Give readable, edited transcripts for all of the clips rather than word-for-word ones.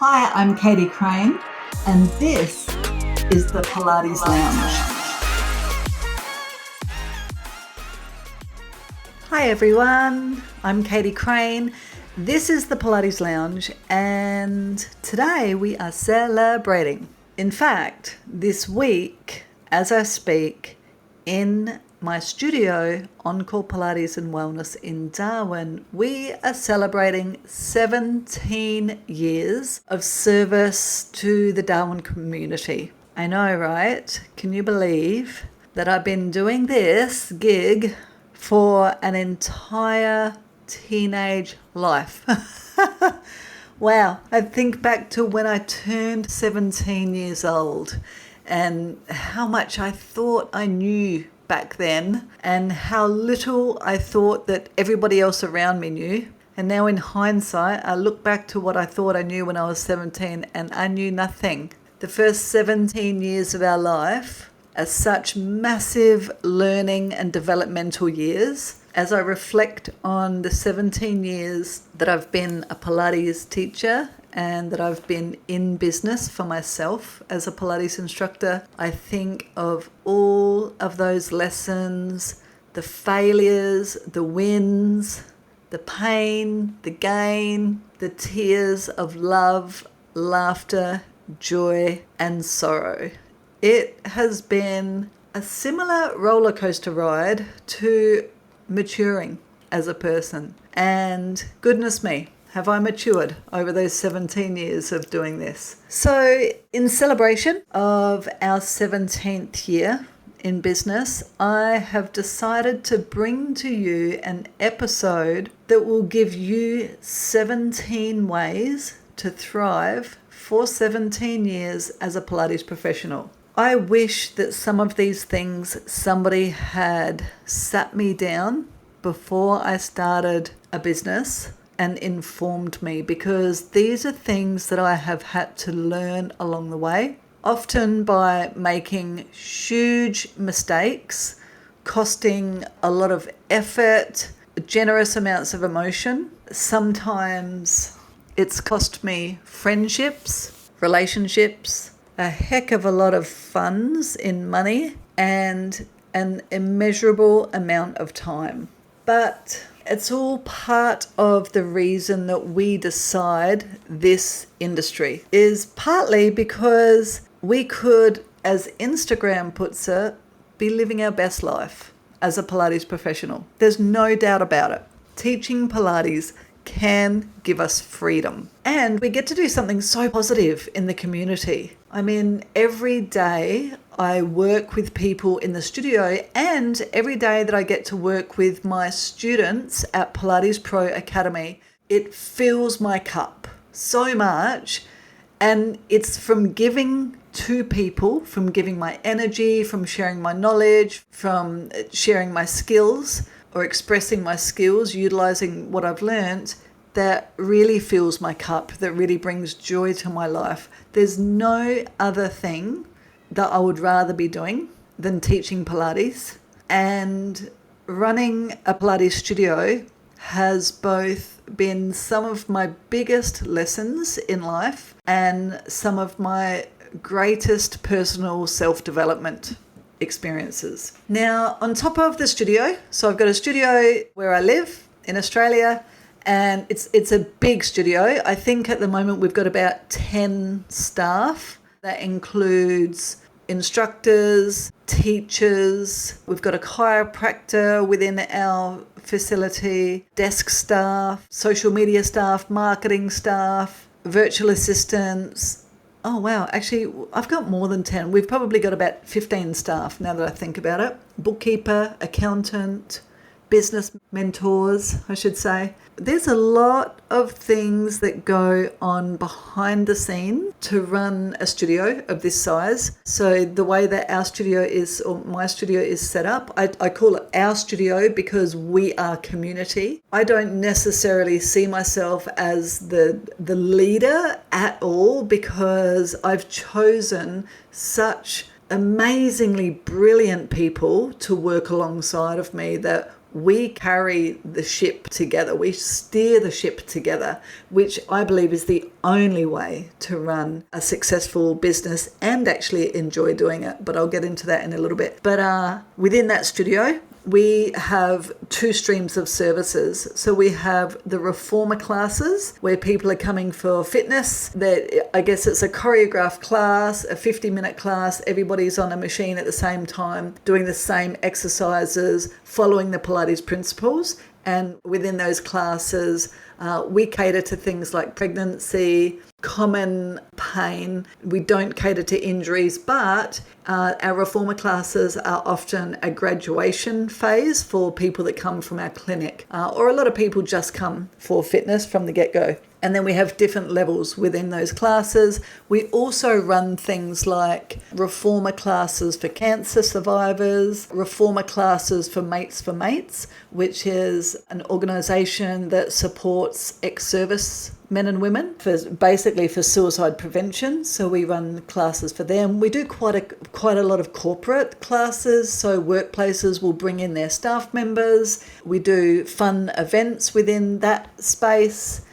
Hi, I'm Katie Crane, and this is the Pilates Lounge. Hi everyone, I'm Katie Crane. This is the Pilates Lounge, and today we are celebrating. In fact, this week, as I speak, in my studio, Encore Pilates and Wellness in Darwin, we are celebrating 17 years of service to the Darwin community. I know, right? Can you believe that I've been doing this gig for an entire teenage life? Wow. I think back to when I turned 17 years old and how much I thought I knew back then and how little I thought that everybody else around me knew. And now in hindsight, I look back to what I thought I knew when I was 17 and I knew nothing. The first 17 years of our life are such massive learning and developmental years. As I reflect on the 17 years that I've been a Pilates teacher and that I've been in business for myself as a Pilates instructor, I think of all of those lessons, the failures, the wins, the pain, the gain, the tears of love, laughter, joy, and sorrow. It has been a similar roller coaster ride to maturing as a person. And goodness me, have I matured over those 17 years of doing this. So in celebration of our 17th year in business, I have decided to bring to you an episode that will give you 17 ways to thrive for 17 years as a Pilates professional. I wish that some of these things somebody had sat me down before I started a business and informed me, because these are things that I have had to learn along the way, often by making huge mistakes, costing a lot of effort, generous amounts of emotion. Sometimes it's cost me friendships, relationships, a heck of a lot of funds in money, and an immeasurable amount of time. But it's all part of the reason that we decide this industry is partly because we could, as Instagram puts it, be living our best life as a Pilates professional. There's no doubt about it. Teaching Pilates can give us freedom. And we get to do something so positive in the community. I mean, every day I work with people in the studio, and every day that I get to work with my students at Pilates Pro Academy, it fills my cup so much. And it's from giving to people, from giving my energy, from sharing my knowledge, from sharing my skills or expressing my skills, utilizing what I've learned, that really fills my cup, that really brings joy to my life. There's no other thing that I would rather be doing than teaching Pilates. And running a Pilates studio has both been some of my biggest lessons in life and some of my greatest personal self-development experiences. Now, on top of the studio, so I've got a studio where I live in Australia, and it's a big studio. I think at the moment we've got about 10 staff. That includes instructors, teachers. We've got a chiropractor within our facility, desk staff, social media staff, marketing staff, virtual assistants. Oh, wow. Actually, I've got more than 10. We've probably got about 15 staff now that I think about it. Bookkeeper, accountant, business mentors, I should say. There's a lot of things that go on behind the scene to run a studio of this size. So the way that our studio is, or my studio is set up, I call it our studio because we are community. I don't necessarily see myself as the leader at all, because I've chosen such amazingly brilliant people to work alongside of me that we carry the ship together. We steer the ship together, which I believe is the only way to run a successful business and actually enjoy doing it. But I'll get into that in a little bit. But within that studio, we have two streams of services. So we have the reformer classes where people are coming for fitness. That I guess it's a choreographed class, a 50-minute class. Everybody's on a machine at the same time, doing the same exercises, following the Pilates principles. And within those classes, we cater to things like pregnancy, common pain. We don't cater to injuries, but our reformer classes are often a graduation phase for people that come from our clinic, or a lot of people just come for fitness from the get-go. And then we have different levels within those classes. We also run things like reformer classes for cancer survivors, reformer classes for Mates, which is an organisation that supports ex-service men and women basically for suicide prevention. So we run classes for them. We do quite a lot of corporate classes. So workplaces will bring in their staff members. We do fun events within that space.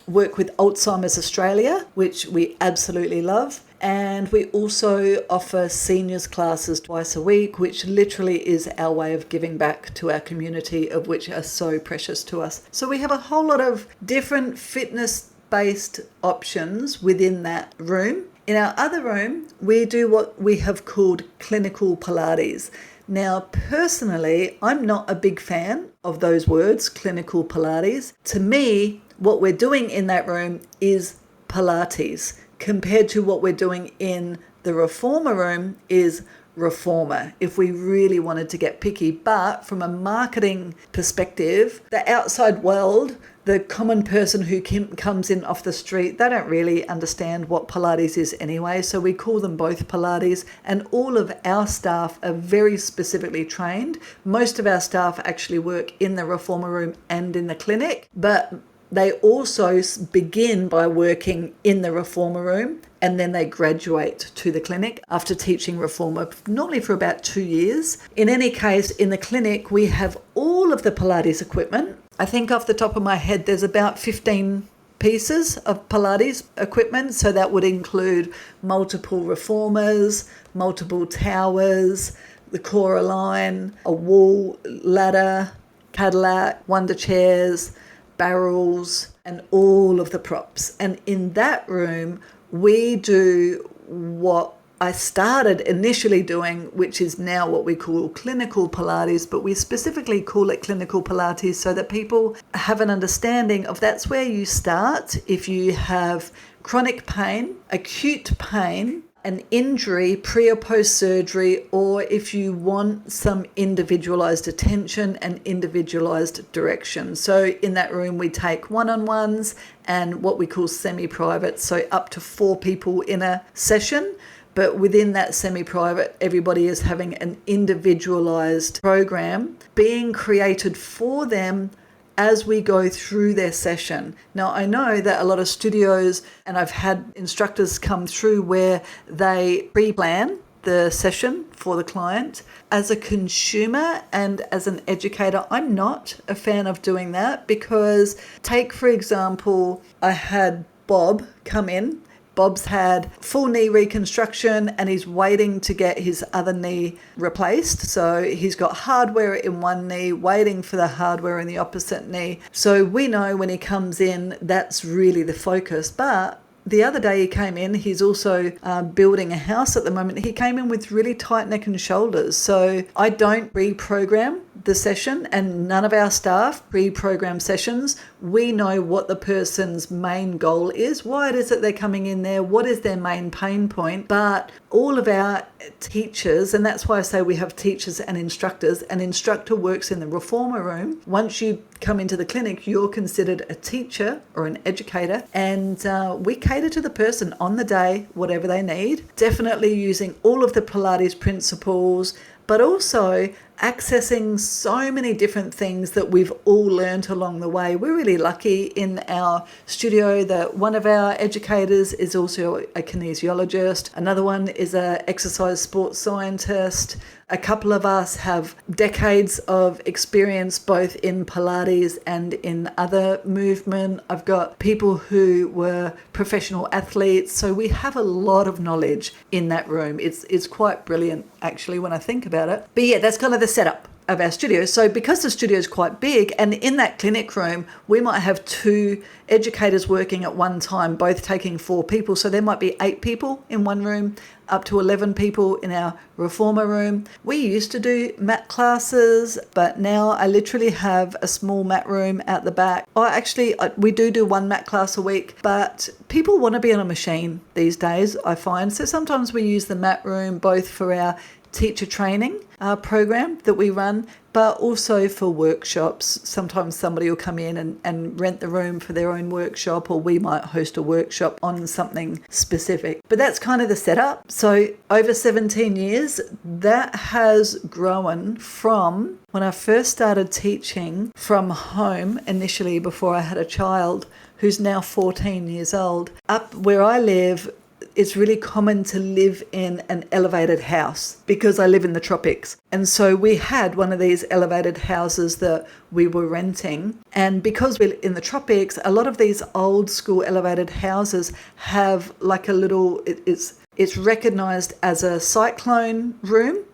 Work with Alzheimer's Australia, which we absolutely love. And we also offer seniors classes twice a week, which literally is our way of giving back to our community, of which are so precious to us. So we have a whole lot of different fitness-based options within that room. In our other room, we do what we have called clinical Pilates. Now, personally, I'm not a big fan of those words, clinical Pilates. To me, what we're doing in that room is Pilates, compared to what we're doing in the reformer room is reformer, if we really wanted to get picky. But from a marketing perspective, the outside world, the common person who comes in off the street, they don't really understand what Pilates is anyway. So we call them both Pilates, and all of our staff are very specifically trained. Most of our staff actually work in the reformer room and in the clinic, but they also begin by working in the reformer room, and then they graduate to the clinic after teaching reformer, normally for about 2 years. In any case, in the clinic, we have all of the Pilates equipment. I think off the top of my head, there's about 15 pieces of Pilates equipment. So that would include multiple reformers, multiple towers, the core line, a wall ladder, Cadillac, wonder chairs, barrels, and all of the props. And in that room, we do what I started initially doing, which is now what we call clinical Pilates, but we specifically call it clinical Pilates so that people have an understanding of that's where you start if you have chronic pain, acute pain, an injury, pre or post surgery, or if you want some individualized attention and individualized direction. So in that room, we take one-on-ones and what we call semi-private, so up to 4 people in a session. But within that semi-private, everybody is having an individualized program being created for them as we go through their session. Now, I know that a lot of studios, and I've had instructors come through where they pre-plan the session for the client. As a consumer and as an educator, I'm not a fan of doing that because, take for example, I had Bob come in. Bob's had full knee reconstruction and he's waiting to get his other knee replaced. So he's got hardware in one knee, waiting for the hardware in the opposite knee. So we know when he comes in, that's really the focus. But the other day he came in, he's also building a house at the moment. He came in with really tight neck and shoulders. So I don't reprogram the session, and none of our staff pre-program sessions. We know what the person's main goal is, why it is that they're coming in there, what is their main pain point. But all of our teachers, and that's why I say we have teachers and instructors. An instructor works in the reformer room. Once you come into the clinic, you're considered a teacher or an educator, and we cater to the person on the day, whatever they need. Definitely using all of the Pilates principles, but also accessing so many different things that we've all learned along the way. We're really lucky in our studio that one of our educators is also a kinesiologist. Another one is an exercise sports scientist. A couple of us have decades of experience both in Pilates and in other movement. I've got people who were professional athletes, so we have a lot of knowledge in that room. It's quite brilliant, actually, when I think about it. But yeah, that's kind of the setup of our studio. So because the studio is quite big, and in that clinic room we might have 2 educators working at one time, both taking 4 people, so there might be 8 people in one room, up to 11 people in our reformer room. We used to do mat classes, but now I literally have a small mat room out the back. We do 1 mat class a week, but people want to be on a machine these days, I find. So sometimes we use the mat room both for our teacher training program that we run, but also for workshops. Sometimes somebody will come in and rent the room for their own workshop, or we might host a workshop on something specific. But that's kind of the setup. So over 17 years, that has grown from when I first started teaching from home initially before I had a child who's now 14 years old. Up where I live, it's really common to live in an elevated house because I live in the tropics. And so we had one of these elevated houses that we were renting. And because we're in the tropics, a lot of these old school elevated houses have like a little, it's recognized as a cyclone room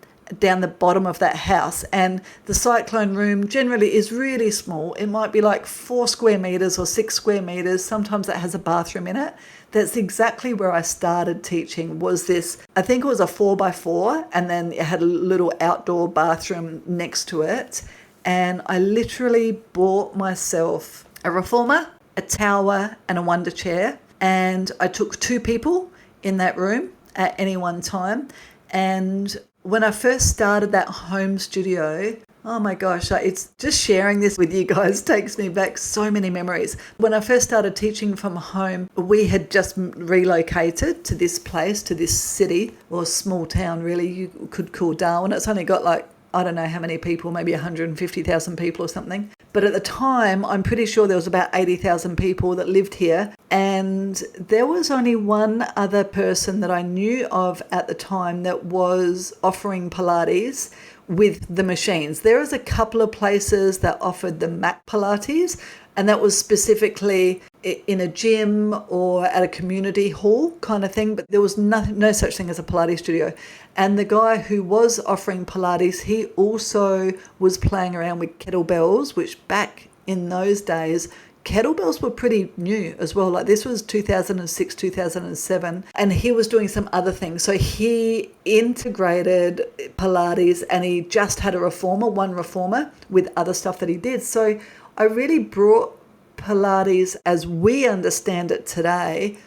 down the bottom of that house. And the cyclone room generally is really small. It might be like 4 square meters or 6 square meters. Sometimes it has a bathroom in it. That's exactly where I started teaching, was this, I think it was a 4x4, and then it had a little outdoor bathroom next to it. And I literally bought myself a reformer, a tower, and a wonder chair. And I took 2 people in that room at any one time. And when I first started that home studio, oh my gosh, it's just sharing this with you guys takes me back so many memories. When I first started teaching from home, we had just relocated to this place, to this city, or small town really, you could call Darwin. It's only got like, I don't know how many people, maybe 150,000 people or something. But at the time, I'm pretty sure there was about 80,000 people that lived here. And there was only one other person that I knew of at the time that was offering Pilates with the machines. There was a couple of places that offered the mat Pilates, and that was specifically in a gym or at a community hall kind of thing, but there was no such thing as a Pilates studio. And the guy who was offering Pilates, he also was playing around with kettlebells, which back in those days, kettlebells were pretty new as well. Like this was 2006, 2007, and he was doing some other things. So he integrated Pilates, and he just had one reformer with other stuff that he did. So I really brought Pilates as we understand it today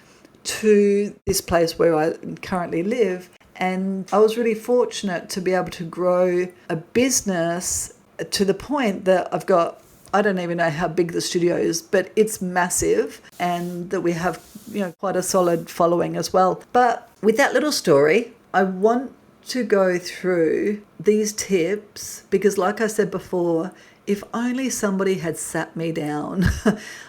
to this place where I currently live. And I was really fortunate to be able to grow a business to the point that I've got, I don't even know how big the studio is, but it's massive, and that we have, quite a solid following as well. But with that little story, I want to go through these tips because, like I said before, if only somebody had sat me down.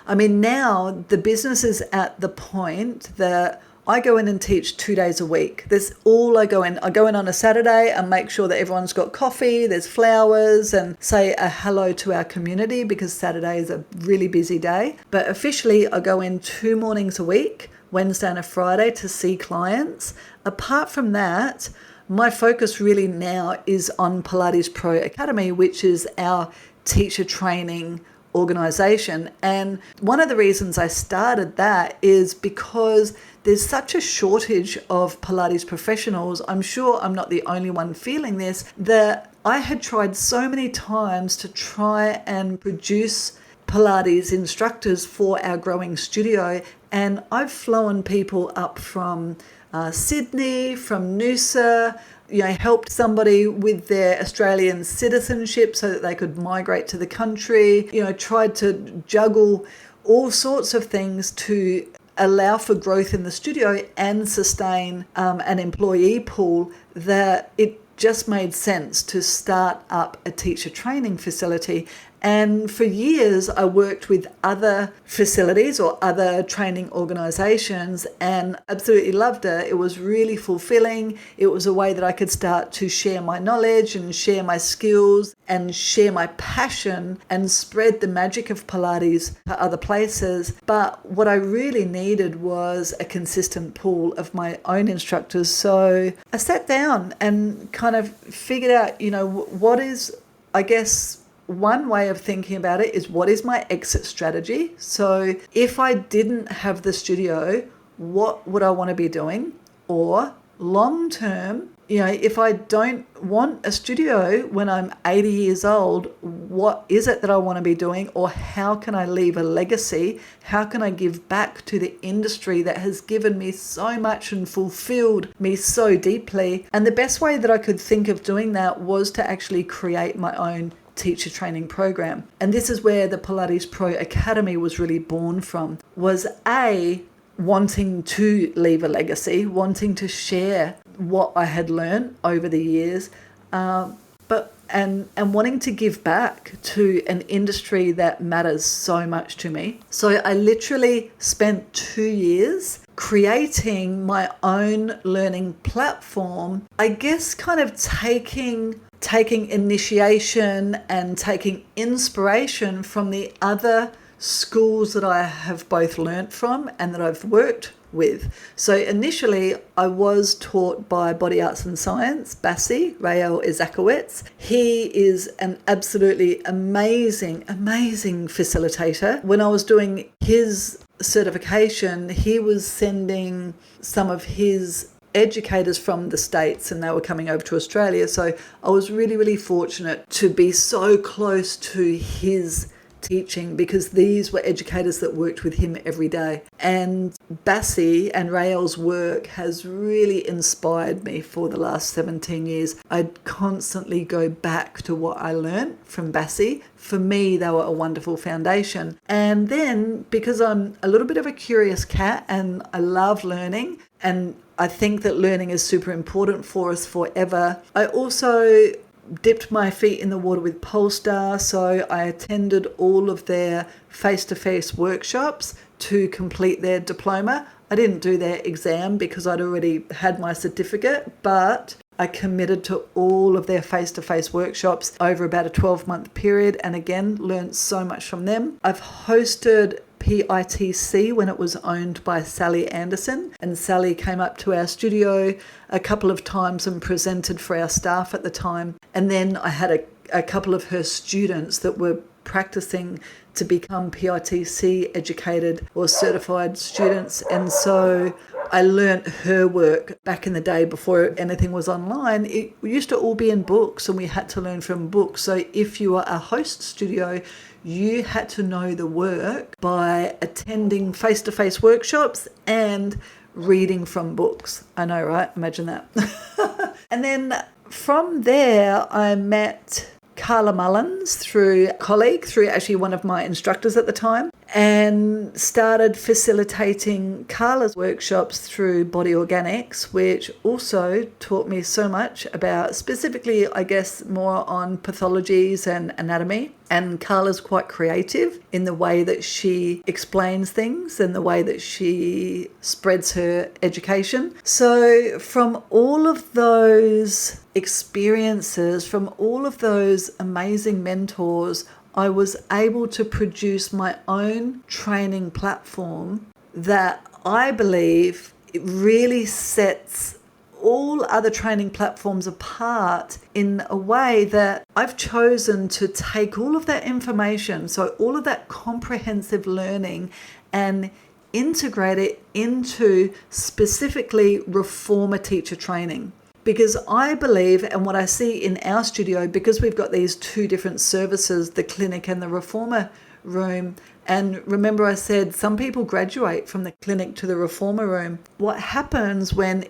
I mean, now the business is at the point that I go in and teach 2 days a week. That's all I go in. I go in on a Saturday and make sure that everyone's got coffee, there's flowers, and say a hello to our community because Saturday is a really busy day. But officially, I go in 2 mornings a week, Wednesday and a Friday, to see clients. Apart from that, my focus really now is on Pilates Pro Academy, which is our teacher training organization. And one of the reasons I started that is because there's such a shortage of Pilates professionals. I'm sure I'm not the only one feeling this, that I had tried so many times to try and produce Pilates instructors for our growing studio. And I've flown people up from Sydney, from Noosa, helped somebody with their Australian citizenship so that they could migrate to the country, tried to juggle all sorts of things to allow for growth in the studio and sustain an employee pool, that it just made sense to start up a teacher training facility. And for years, I worked with other facilities or other training organizations and absolutely loved it. It was really fulfilling. It was a way that I could start to share my knowledge and share my skills and share my passion and spread the magic of Pilates to other places. But what I really needed was a consistent pool of my own instructors. So I sat down and kind of figured out, what is, I guess, one way of thinking about it is, what is my exit strategy? So if I didn't have the studio, what would I want to be doing? Or long term, if I don't want a studio when I'm 80 years old, what is it that I want to be doing? Or how can I leave a legacy? How can I give back to the industry that has given me so much and fulfilled me so deeply? And the best way that I could think of doing that was to actually create my own teacher training program. And this is where the Pilates Pro Academy was really born from, was wanting to leave a legacy, wanting to share what I had learned over the years, but wanting to give back to an industry that matters so much to me. So I literally spent 2 years creating my own learning platform, I guess kind of taking initiation and taking inspiration from the other schools that I have both learnt from and that I've worked with. So initially I was taught by Body Arts and Science, Bassi, Rael Izakowicz. He is an absolutely amazing facilitator. When I was doing his certification, he was sending some of his educators from the States and they were coming over to Australia. So I was really, really fortunate to be so close to his teaching because these were educators that worked with him every day. And Bassi and Rael's work has really inspired me for the last 17 years. I'd constantly go back to what I learned from Bassi. For me, they were a wonderful foundation. And then because I'm a little bit of a curious cat and I love learning, and I think that learning is super important for us forever, I also dipped my feet in the water with Polestar, so I attended all of their face-to-face workshops to complete their diploma. I didn't do their exam because I'd already had my certificate, but I committed to all of their face-to-face workshops over about a 12-month period and again learned so much from them. I've hosted PITC when it was owned by Sally Anderson, and Sally came up to our studio a couple of times and presented for our staff at the time. And then I had a couple of her students that were practicing to become PITC educated or certified students, and so I learnt her work back in the day before anything was online. It used to all be in books and we had to learn from books. So if you were a host studio, you had to know the work by attending face-to-face workshops and reading from books. I know, right? Imagine that. And then from there, I met Carla Mullins through a colleague, through actually one of my instructors at the time, and started facilitating Carla's workshops through Body Organics, which also taught me so much about specifically, I guess, more on pathologies and anatomy. And Carla's quite creative in the way that she explains things and the way that she spreads her education. So from all of those experiences, from all of those amazing mentors, I was able to produce my own training platform that I believe it really sets all other training platforms apart in a way that I've chosen to take all of that information, so all of that comprehensive learning, and integrate it into specifically reformer teacher training. Because I believe, and what I see in our studio, because we've got these two different services, the clinic and the reformer room, and remember I said some people graduate from the clinic to the reformer room. What happens when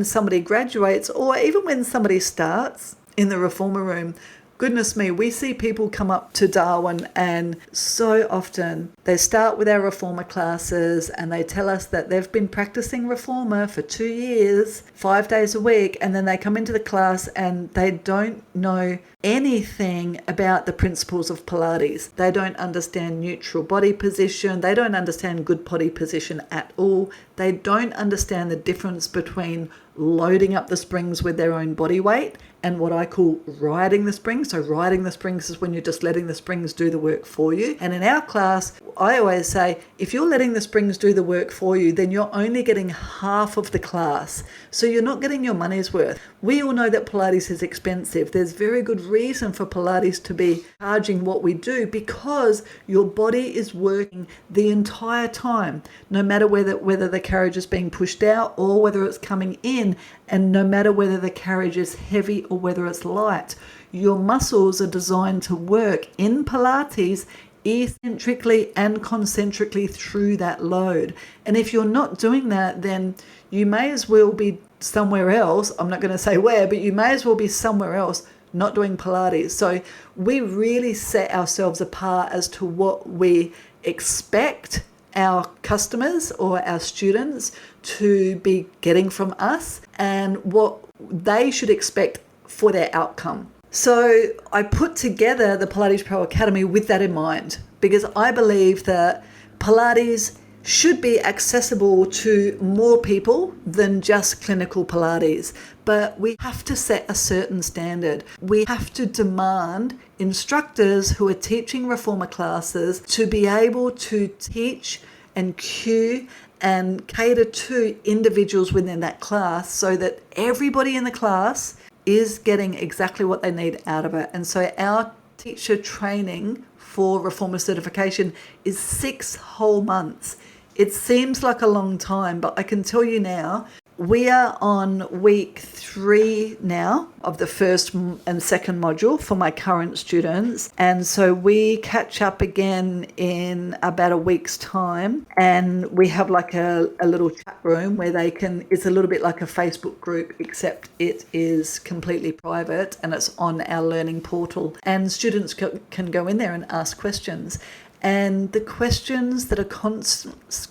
somebody graduates or even when somebody starts in the reformer room, Goodness me, we see people come up to Darwin, and so often they start with our reformer classes and they tell us that they've been practicing reformer for 2 years, 5 days a week, and then they come into the class and they don't know anything about the principles of Pilates. They don't understand neutral body position. They don't understand good body position at all. They don't understand the difference between loading up the springs with their own body weight and what I call riding the springs. So riding the springs is when you're just letting the springs do the work for you. And in our class, I always say, if you're letting the springs do the work for you, then you're only getting half of the class. So you're not getting your money's worth. We all know that Pilates is expensive. There's very good reason for Pilates to be charging what we do, because your body is working the entire time, no matter whether the carriage is being pushed out or whether it's coming in, and no matter whether the carriage is heavy or whether it's light. Your muscles are designed to work in Pilates eccentrically and concentrically through that load. And if you're not doing that, then you may as well be somewhere else. I'm not going to say where, but you may as well be somewhere else not doing Pilates. So we really set ourselves apart as to what we expect our customers or our students to be getting from us and what they should expect for their outcome. So I put together the Pilates Pro Academy with that in mind, because I believe that Pilates should be accessible to more people than just clinical Pilates. But we have to set a certain standard. We have to demand instructors who are teaching reformer classes to be able to teach and cue and cater to individuals within that class, so that everybody in the class is getting exactly what they need out of it. And so our teacher training for reformer certification is 6 whole months. It seems like a long time, but I can tell you now, we are on week 3 now of the first and second module for my current students. And so we catch up again in about a week's time. And we have like a little chat room where they can, it's a little bit like a Facebook group, except it is completely private and it's on our learning portal. And students can go in there and ask questions. And the questions that are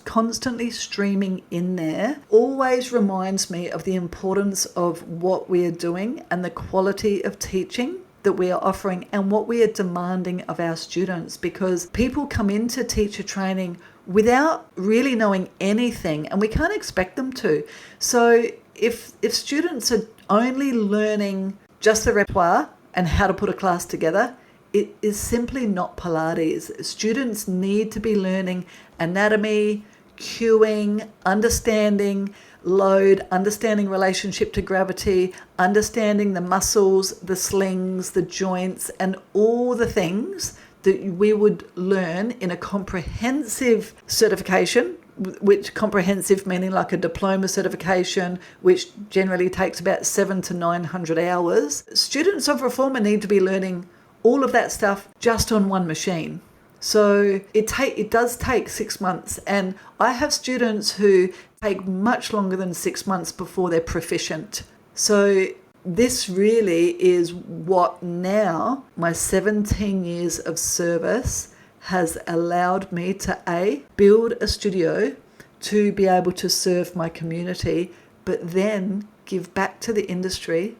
constantly streaming in there always reminds me of the importance of what we are doing and the quality of teaching that we are offering and what we are demanding of our students, because people come into teacher training without really knowing anything, and we can't expect them to. So if students are only learning just the repertoire and how to put a class together, it is simply not Pilates. Students need to be learning anatomy, cueing, understanding load, understanding relationship to gravity, understanding the muscles, the slings, the joints, and all the things that we would learn in a comprehensive certification, which comprehensive meaning like a diploma certification, which generally takes about 700 to 900 hours. Students of reformer need to be learning all of that stuff just on one machine. So it does take 6 months, and I have students who take much longer than 6 months before they're proficient. So this really is what now my 17 years of service has allowed me to build a studio to be able to serve my community, but then give back to the industry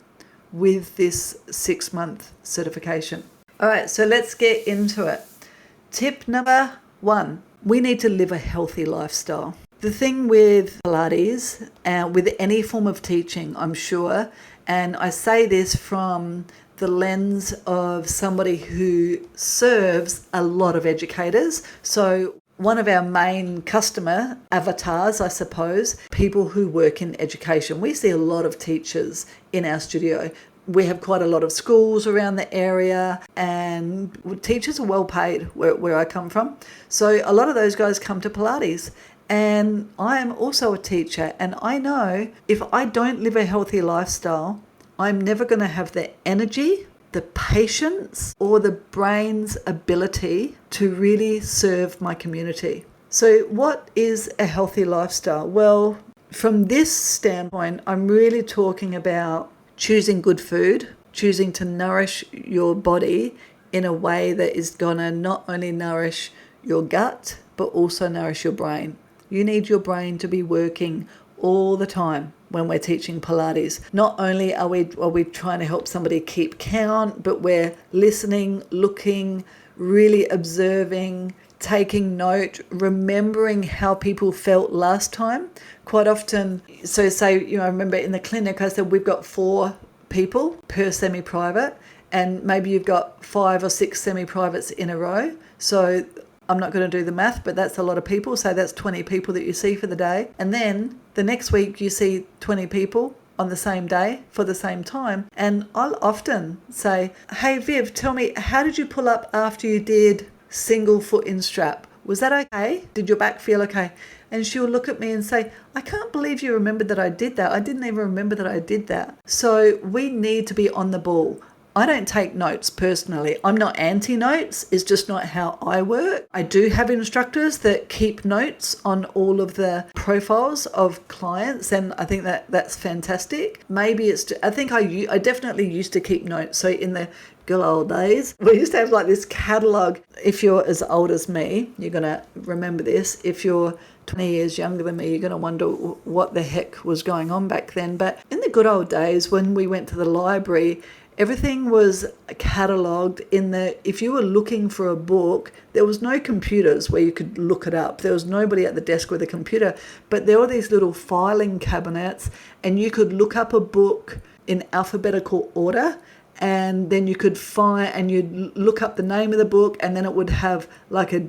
with this 6-month certification. All right, so let's get into it. Tip number 1, we need to live a healthy lifestyle. The thing with Pilates, with any form of teaching, I'm sure, and I say this from the lens of somebody who serves a lot of educators. So one of our main customer avatars, I suppose, people who work in education. We see a lot of teachers in our studio. We have quite a lot of schools around the area, and teachers are well paid where I come from. So a lot of those guys come to Pilates. And I am also a teacher, and I know if I don't live a healthy lifestyle, I'm never going to have the energy, the patience, or the brain's ability to really serve my community. So what is a healthy lifestyle? Well, from this standpoint, I'm really talking about choosing good food, choosing to nourish your body in a way that is going to not only nourish your gut, but also nourish your brain. You need your brain to be working all the time when we're teaching Pilates. Not only are we trying to help somebody keep count, but we're listening, looking, really observing, taking note, remembering how people felt last time. Quite often, so say, I remember in the clinic, I said, we've got 4 people per semi-private, and maybe you've got 5 or 6 semi-privates in a row. So I'm not going to do the math, but that's a lot of people. So that's 20 people that you see for the day. And then the next week you see 20 people on the same day for the same time. And I'll often say, hey, Viv, tell me, how did you pull up after you did single foot in strap? Was that okay? Did your back feel okay? And she'll look at me and say, I can't believe you remembered that I did that. I didn't even remember that I did that. So we need to be on the ball. I don't take notes personally. I'm not anti-notes. It's just not how I work. I do have instructors that keep notes on all of the profiles of clients, and I think that that's fantastic. Maybe it's, I think I definitely used to keep notes. So in the good old days, we used to have like this catalogue. If you're as old as me, you're going to remember this. If you're 20 years younger than me, you're going to wonder what the heck was going on back then. But in the good old days, when we went to the library, everything was catalogued in the, if you were looking for a book, there was no computers where you could look it up. There was nobody at the desk with a computer, but there were these little filing cabinets, and you could look up a book in alphabetical order, and then you could find, and you'd look up the name of the book, and then it would have like a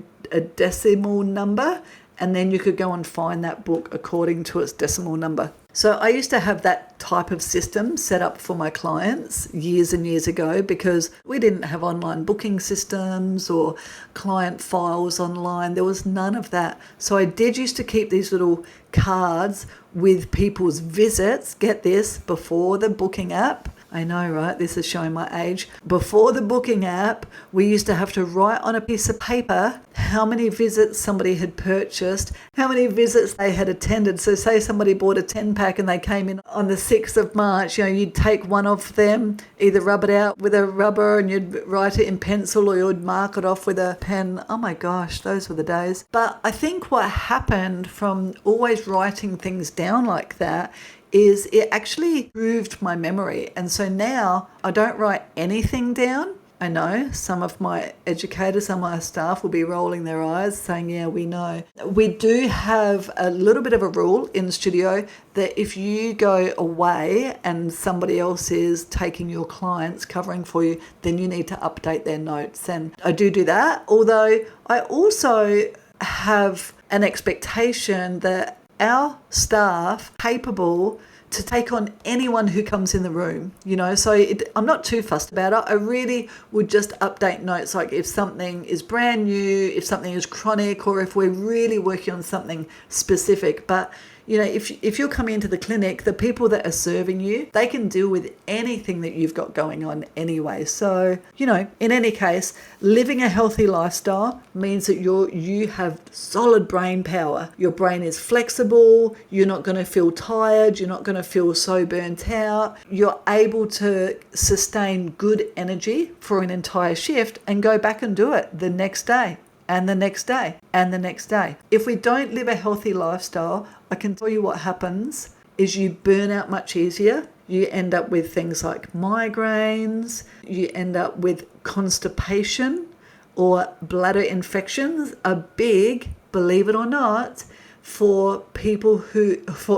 decimal number, and then you could go and find that book according to its decimal number. So I used to have that type of system set up for my clients years and years ago, because we didn't have online booking systems or client files online. There was none of that. So I did used to keep these little cards with people's visits, get this, before the booking app. I know, right? This is showing my age. Before the booking app, we used to have to write on a piece of paper how many visits somebody had purchased, how many visits they had attended. So say somebody bought a 10-pack and they came in on the 6th of March, you'd take one of them, either rub it out with a rubber and you'd write it in pencil, or you'd mark it off with a pen. Oh my gosh, those were the days. But I think what happened from always writing things down like that is it actually improved my memory. And so now I don't write anything down. I know some of my educators, some of my staff will be rolling their eyes saying, yeah, we know. We do have a little bit of a rule in the studio that if you go away and somebody else is taking your clients, covering for you, then you need to update their notes. And I do that, although I also have an expectation that our staff are capable to take on anyone who comes in the room, so I'm not too fussed about it. I really would just update notes, like if something is brand new, if something is chronic, or if we're really working on something specific. But if you're coming into the clinic, the people that are serving you, they can deal with anything that you've got going on anyway. So, in any case, living a healthy lifestyle means that you have solid brain power. Your brain is flexible. You're not going to feel tired. You're not going to feel so burnt out. You're able to sustain good energy for an entire shift and go back and do it the next day, and the next day, and the next day. If we don't live a healthy lifestyle, I can tell you what happens is you burn out much easier. You end up with things like migraines. You end up with constipation, or bladder infections are big, believe it or not, for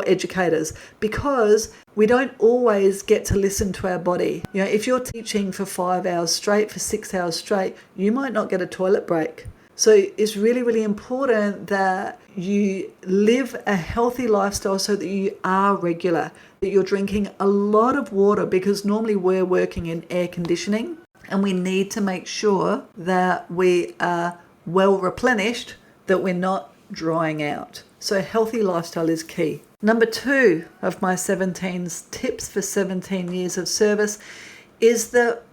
educators, because we don't always get to listen to our body. If you're teaching for 5 hours straight, for 6 hours straight, you might not get a toilet break. So it's really, really important that you live a healthy lifestyle so that you are regular, that you're drinking a lot of water, because normally we're working in air conditioning and we need to make sure that we are well replenished, that we're not drying out. So healthy lifestyle is key. Number 2 of my 17 tips for 17 years of service is that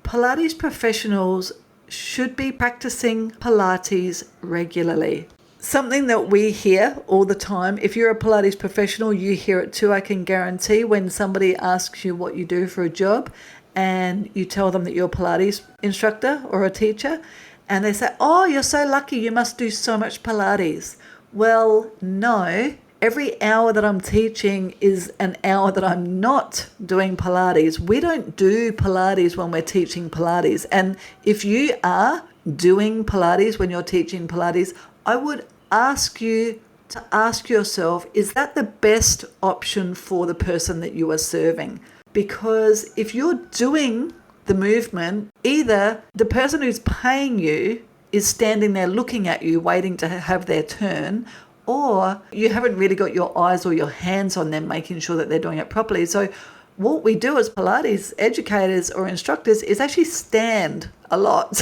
Pilates professionals should be practicing Pilates regularly. Something that we hear all the time. If you're a Pilates professional, you hear it too, I can guarantee, when somebody asks you what you do for a job. and you tell them that you're a Pilates instructor or a teacher, and they say, oh, you're so lucky, you must do so much Pilates. Well, no. Every hour that I'm teaching is an hour that I'm not doing Pilates. We don't do Pilates when we're teaching Pilates. And if you are doing Pilates when you're teaching Pilates, I would ask you to ask yourself, is that the best option for the person that you are serving? Because if you're doing the movement, either the person who's paying you is standing there looking at you, waiting to have their turn, or you haven't really got your eyes or your hands on them, making sure that they're doing it properly. So what we do as Pilates educators or instructors is actually stand a lot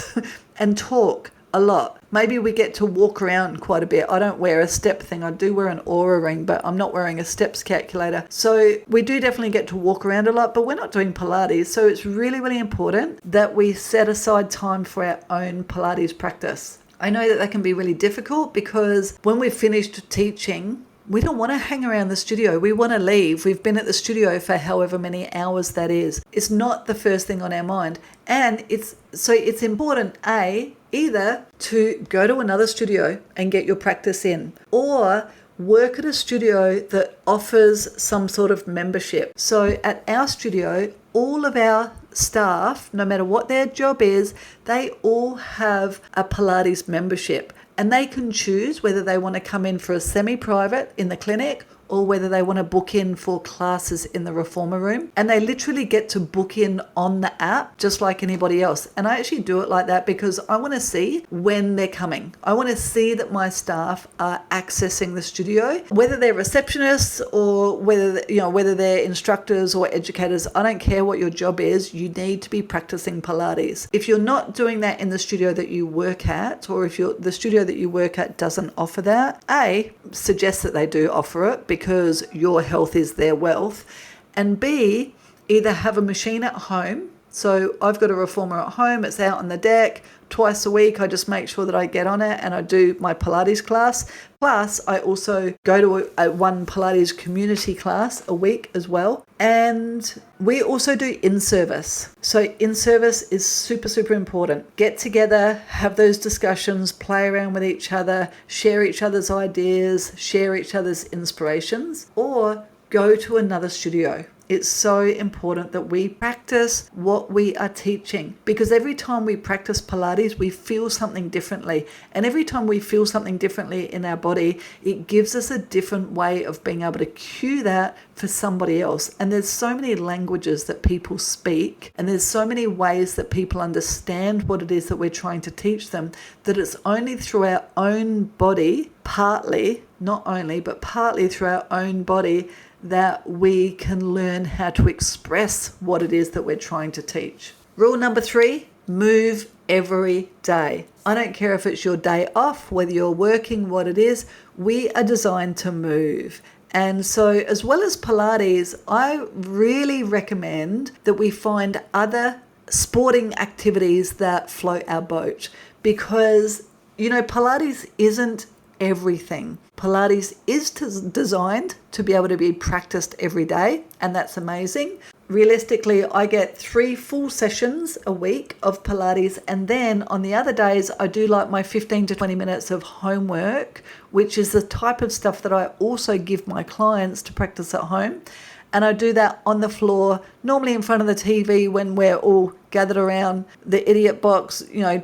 and talk a lot. Maybe we get to walk around quite a bit. I don't wear a step thing. I do wear an Aura ring, but I'm not wearing a steps calculator. So we do definitely get to walk around a lot, but we're not doing Pilates. So it's really, really important that we set aside time for our own Pilates practice. I know that can be really difficult because when we've finished teaching, we don't want to hang around the studio. We want to leave. We've been at the studio for however many hours that is. It's not the first thing on our mind. And it's important, either to go to another studio and get your practice in, or work at a studio that offers some sort of membership. So at our studio, all of our staff, no matter what their job is, they all have a Pilates membership, and they can choose whether they want to come in for a semi-private in the clinic or whether they want to book in for classes in the reformer room. And they literally get to book in on the app just like anybody else. And I actually do it like that because I want to see when they're coming. I want to see that my staff are accessing the studio, whether they're receptionists or whether they're instructors or educators. I don't care what your job is. You need to be practicing Pilates. If you're not doing that in the studio that you work at, or if the studio that you work at doesn't offer that, suggest that they do offer it, because your health is their wealth, and B, either have a machine at home. So I've got a reformer at home, it's out on the deck. Twice a week, I just make sure that I get on it and I do my Pilates class. Plus, I also go to a one Pilates community class a week as well. And we also do in-service. So in-service is super, super important. Get together, have those discussions, play around with each other, share each other's ideas, share each other's inspirations, or go to another studio. It's so important that we practice what we are teaching, because every time we practice Pilates, we feel something differently. And every time we feel something differently in our body, it gives us a different way of being able to cue that for somebody else. And there's so many languages that people speak, and there's so many ways that people understand what it is that we're trying to teach them, that it's only through our own body, partly, not only, but partly through our own body, that we can learn how to express what it is that we're trying to teach. Rule number 3, move every day. I don't care if it's your day off, whether you're working, what it is, we are designed to move. And so as well as Pilates, I really recommend that we find other sporting activities that float our boat, because, Pilates isn't everything. Pilates is designed to be able to be practiced every day, and that's amazing. Realistically, I get 3 full sessions a week of Pilates, and then on the other days I do like my 15 to 20 minutes of homework, which is the type of stuff that I also give my clients to practice at home. And I do that on the floor, normally in front of the TV when we're all gathered around the idiot box,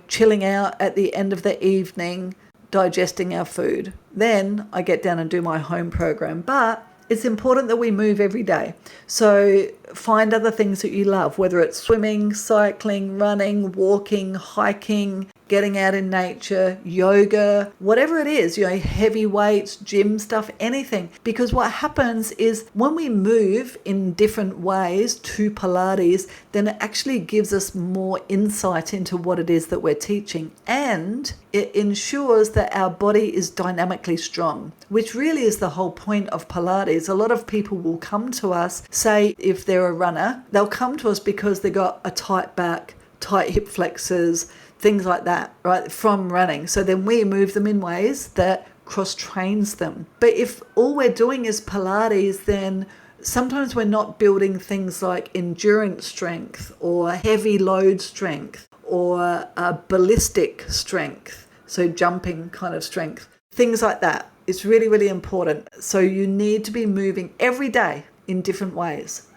chilling out at the end of the evening, digesting our food. Then I get down and do my home program. But it's important that we move every day. So find other things that you love, whether it's swimming, cycling, running, walking, hiking, getting out in nature, yoga, whatever it is, heavy weights, gym stuff, anything. Because what happens is when we move in different ways to Pilates, then it actually gives us more insight into what it is that we're teaching. And it ensures that our body is dynamically strong, which really is the whole point of Pilates. A lot of people will come to us, say if they're a runner, they'll come to us because they got a tight back, tight hip flexors, things like that, right, from running. So then we move them in ways that cross-trains them. But if all we're doing is Pilates, then sometimes we're not building things like endurance strength or heavy load strength or ballistic strength, so jumping kind of strength, things like that. It's really, really important. So you need to be moving every day in different ways.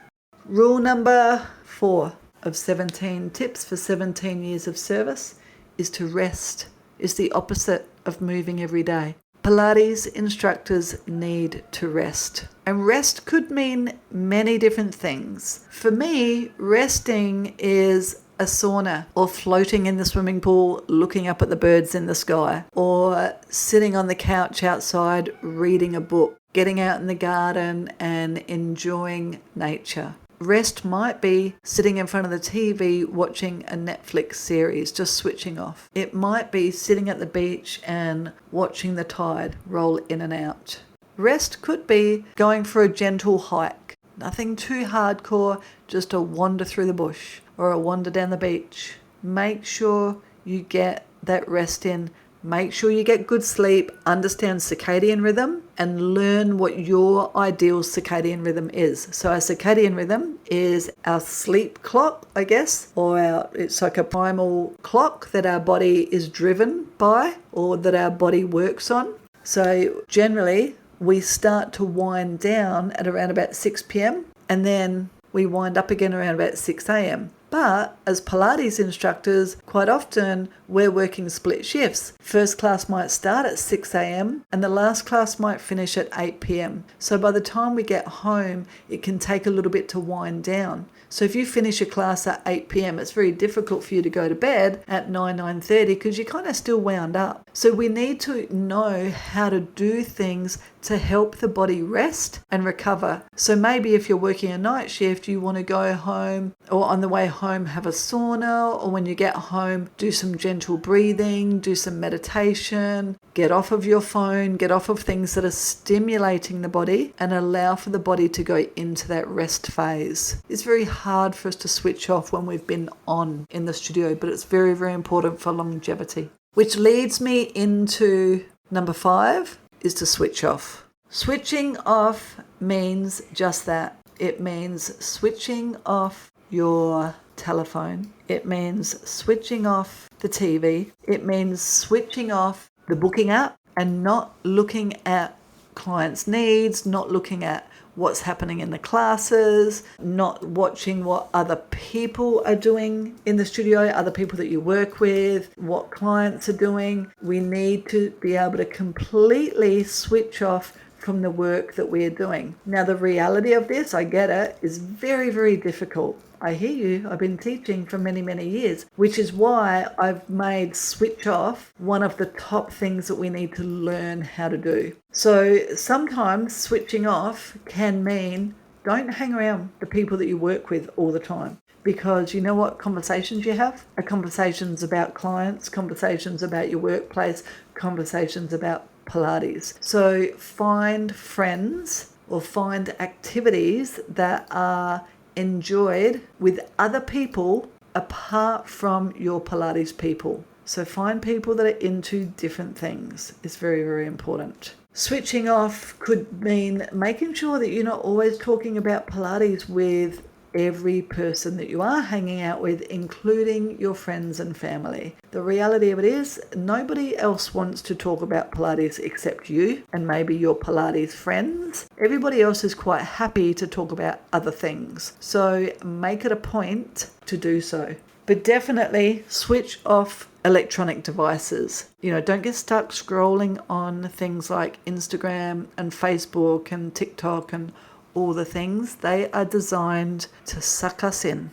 Rule number 4 of 17 tips for 17 years of service is to rest. Is the opposite of moving every day. Pilates instructors need to rest. And rest could mean many different things. For me, resting is a sauna, or floating in the swimming pool looking up at the birds in the sky, or sitting on the couch outside reading a book, getting out in the garden and enjoying nature. Rest might be sitting in front of the TV watching a Netflix series, just switching off. It might be sitting at the beach and watching the tide roll in and out. Rest could be going for a gentle hike. Nothing too hardcore, just a wander through the bush or a wander down the beach. Make sure you get that rest in. Make sure you get good sleep, understand circadian rhythm, and learn what your ideal circadian rhythm is. So our circadian rhythm is our sleep clock, I guess, or it's like a primal clock that our body is driven by or that our body works on. So generally, we start to wind down at around about 6 p.m. and then we wind up again around about 6 a.m. But as Pilates instructors, quite often we're working split shifts. First class might start at 6 a.m. and the last class might finish at 8 p.m. So by the time we get home, it can take a little bit to wind down. So if you finish a class at 8 p.m, it's very difficult for you to go to bed at 9:30 because you're kind of still wound up. So we need to know how to do things to help the body rest and recover. So maybe if you're working a night shift, you want to go home or on the way home have a sauna, or when you get home, do some gentle breathing, do some meditation, get off of your phone, get off of things that are stimulating the body and allow for the body to go into that rest phase. It's very hard for us to switch off when we've been on in the studio, but it's very, very important for longevity. Which leads me into number 5 is to switch off. Switching off means just that. It means switching off your telephone. It means switching off the TV. It means switching off the booking app and not looking at clients' needs, not looking at what's happening in the classes, not watching what other people are doing in the studio, other people that you work with, what clients are doing. We need to be able to completely switch off from the work that we are doing. Now, the reality of this, I get it, is very, very difficult. I hear you. I've been teaching for many, many years, which is why I've made switch off one of the top things that we need to learn how to do. So sometimes switching off can mean don't hang around the people that you work with all the time. Because you know what conversations you have? Are conversations about clients, conversations about your workplace, conversations about Pilates. So find friends or find activities that are enjoyed with other people apart from your Pilates people. So find people that are into different things. It's very, very important. Switching off could mean making sure that you're not always talking about Pilates with every person that you are hanging out with, including your friends and family. The reality of it is nobody else wants to talk about Pilates except you and maybe your Pilates friends. Everybody else is quite happy to talk about other things. So make it a point to do so. But definitely switch off electronic devices. Don't get stuck scrolling on things like Instagram and Facebook and TikTok and all the things. They are designed to suck us in.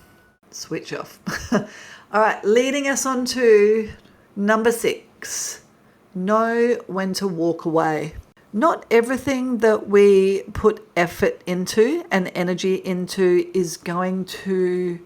Switch off. All right, leading us on to number 6. Know when to walk away. Not everything that we put effort into and energy into is going to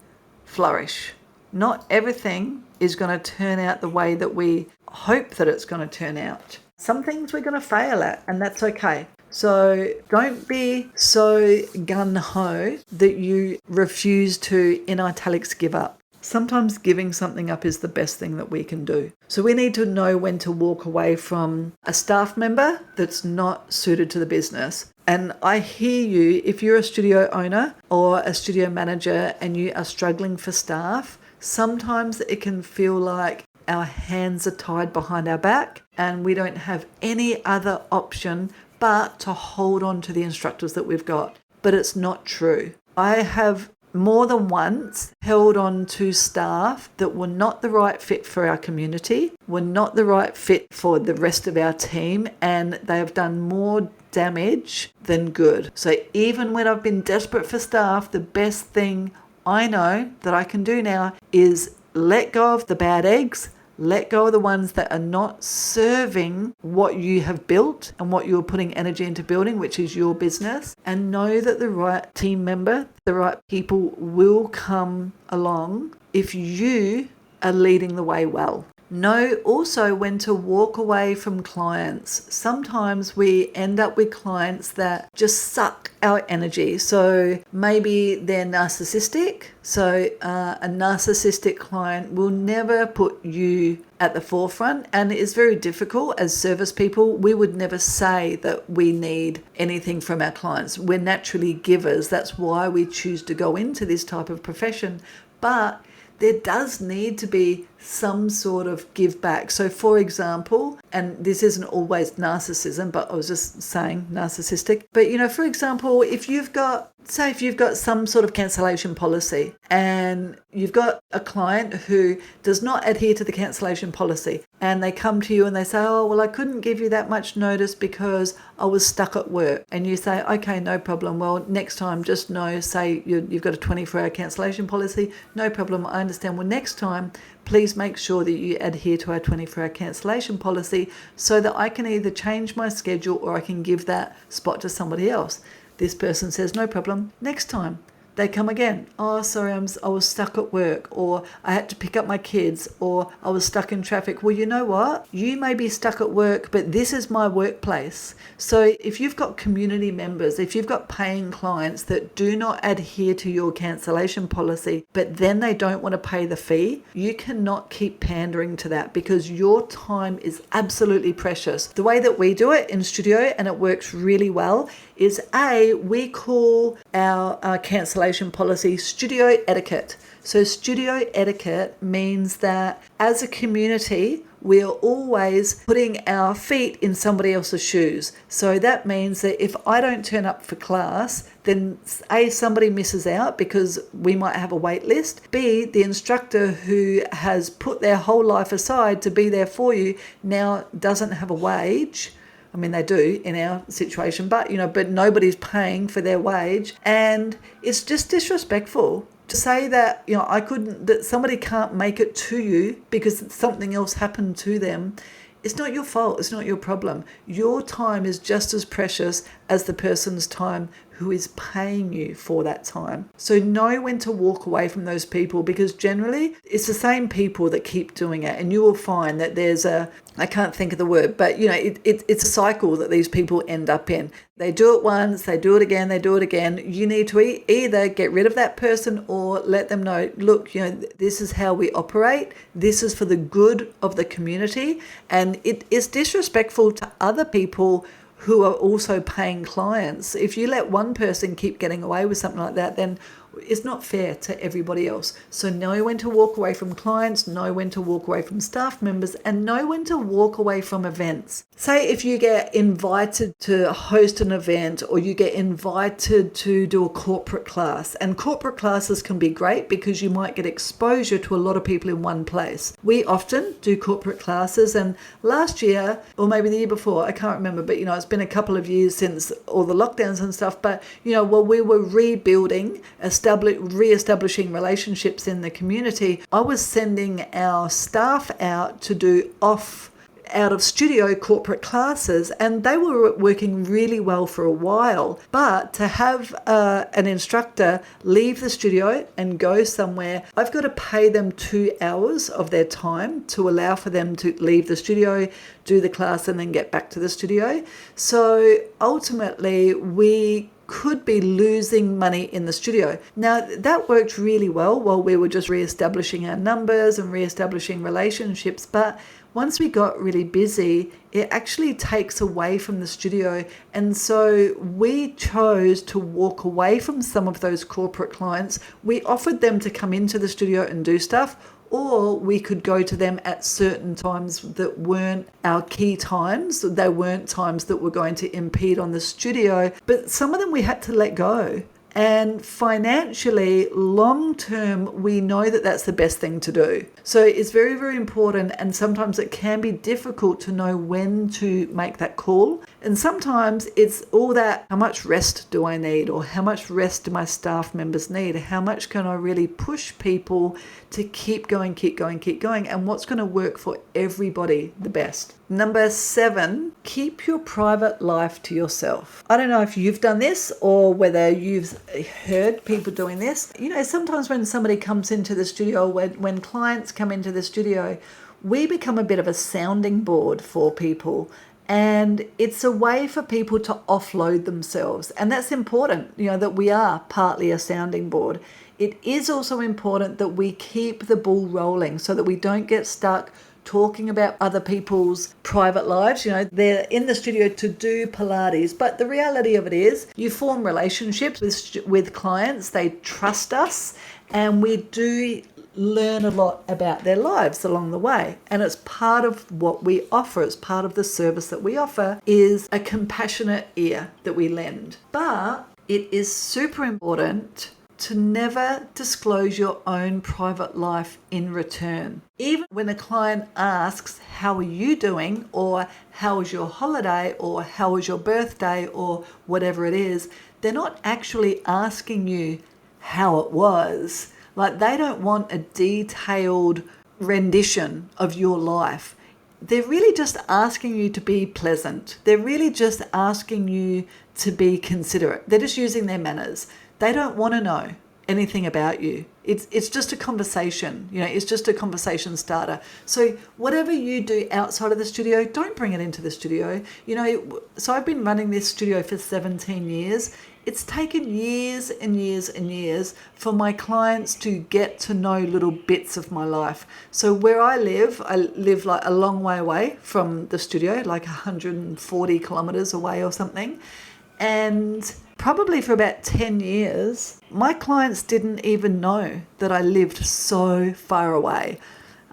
flourish. Not everything is going to turn out the way that we hope that it's going to turn out. Some things we're going to fail at, and that's okay. So don't be so gung-ho that you refuse to, in italics, give up. sometimes giving something up is the best thing that we can do. So we need to know when to walk away from a staff member that's not suited to the business. And I hear you, if you're a studio owner or a studio manager and you are struggling for staff, sometimes it can feel like our hands are tied behind our back and we don't have any other option but to hold on to the instructors that we've got. But it's not true. I have more than once held on to staff that were not the right fit for our community, were not the right fit for the rest of our team, and they have done more damage than good. So even when I've been desperate for staff, the best thing I know that I can do now is let go of the bad eggs, let go of the ones that are not serving what you have built and what you're putting energy into building, which is your business, and know that the right team member, the right people will come along if you are leading the way well. Know also when to walk away from clients. Sometimes we end up with clients that just suck our energy. So maybe they're narcissistic. So a narcissistic client will never put you at the forefront, and it is very difficult as service people. We would never say that we need anything from our clients. We're naturally givers. That's why we choose to go into this type of profession. But there does need to be some sort of give back. So for example, and this isn't always narcissism, but I was just saying narcissistic, but for example, if you've got some sort of cancellation policy and you've got a client who does not adhere to the cancellation policy and they come to you and they say, oh, well, I couldn't give you that much notice because I was stuck at work. And you say, okay, no problem. Well, next time, just know, say you've got a 24-hour cancellation policy. No problem. I understand. Well, next time, please make sure that you adhere to our 24-hour cancellation policy so that I can either change my schedule or I can give that spot to somebody else. This person says, no problem. Next time, they come again. Oh, sorry, I was stuck at work, or I had to pick up my kids, or I was stuck in traffic. Well, you know what? You may be stuck at work, but this is my workplace. So if you've got community members, if you've got paying clients that do not adhere to your cancellation policy, but then they don't want to pay the fee, you cannot keep pandering to that because your time is absolutely precious. The way that we do it in studio, and it works really well, is we call our cancellation policy studio etiquette. So studio etiquette means that as a community, we are always putting our feet in somebody else's shoes. So that means that if I don't turn up for class, then somebody misses out because we might have a wait list. B, the instructor who has put their whole life aside to be there for you now doesn't have a wage. I mean, they do in our situation, but nobody's paying for their wage. And it's just disrespectful to say that, that somebody can't make it to you because something else happened to them. It's not your fault. It's not your problem. Your time is just as precious as the person's time who is paying you for that time. So know when to walk away from those people because generally it's the same people that keep doing it. And you will find that there's I can't think of the word, but it's a cycle that these people end up in. They do it once, they do it again, they do it again. You need to either get rid of that person or let them know, look, this is how we operate. This is for the good of the community. And it is disrespectful to other people who are also paying clients. If you let one person keep getting away with something like that, then it's not fair to everybody else. So know when to walk away from clients, know when to walk away from staff members, and know when to walk away from events. Say if you get invited to host an event or you get invited to do a corporate class, and corporate classes can be great because you might get exposure to a lot of people in one place. We often do corporate classes, and last year, or maybe the year before, I can't remember, but it's been a couple of years since all the lockdowns and stuff, but while we were rebuilding, re-establishing relationships in the community, I was sending our staff out to do out of studio corporate classes, and they were working really well for a while. But to have an instructor leave the studio and go somewhere, I've got to pay them 2 hours of their time to allow for them to leave the studio, do the class, and then get back to the studio. So ultimately, we could be losing money in the studio. Now, that worked really well while we were just reestablishing our numbers and reestablishing relationships. But once we got really busy, it actually takes away from the studio. And so we chose to walk away from some of those corporate clients. We offered them to come into the studio and do stuff, or we could go to them at certain times that weren't our key times. They weren't times that were going to impede on the studio, but some of them we had to let go. And financially, long term, we know that that's the best thing to do. So it's very, very important. And sometimes it can be difficult to know when to make that call. And sometimes it's all that, how much rest do I need? Or how much rest do my staff members need? How much can I really push people to keep going, keep going, keep going? And what's going to work for everybody the best? Number 7, keep your private life to yourself. I don't know if you've done this or whether you've heard people doing this. You know, sometimes when somebody comes into the studio, when clients come into the studio, we become a bit of a sounding board for people. And it's a way for people to offload themselves. And that's important, you know, that we are partly a sounding board. It is also important that we keep the ball rolling so that we don't get stuck talking about other people's private lives. You know, they're in the studio to do Pilates, but the reality of it is you form relationships with clients. They trust us, and we do learn a lot about their lives along the way. And it's part of what we offer. It's part of the service that we offer is a compassionate ear that we lend. But it is super important to never disclose your own private life in return. Even when a client asks, how are you doing? Or how was your holiday? Or how was your birthday? Or whatever it is, they're not actually asking you how it was. Like, they don't want a detailed rendition of your life. They're really just asking you to be pleasant. They're really just asking you to be considerate. They're just using their manners. They don't want to know anything about you. It's just a conversation, you know, it's just a conversation starter. So whatever you do outside of the studio, don't bring it into the studio. You know, so I've been running this studio for 17 years. It's taken years and years and years for my clients to get to know little bits of my life. So where I live like a long way away from the studio, like 140 kilometers away or something. And probably for about 10 years, my clients didn't even know that I lived so far away.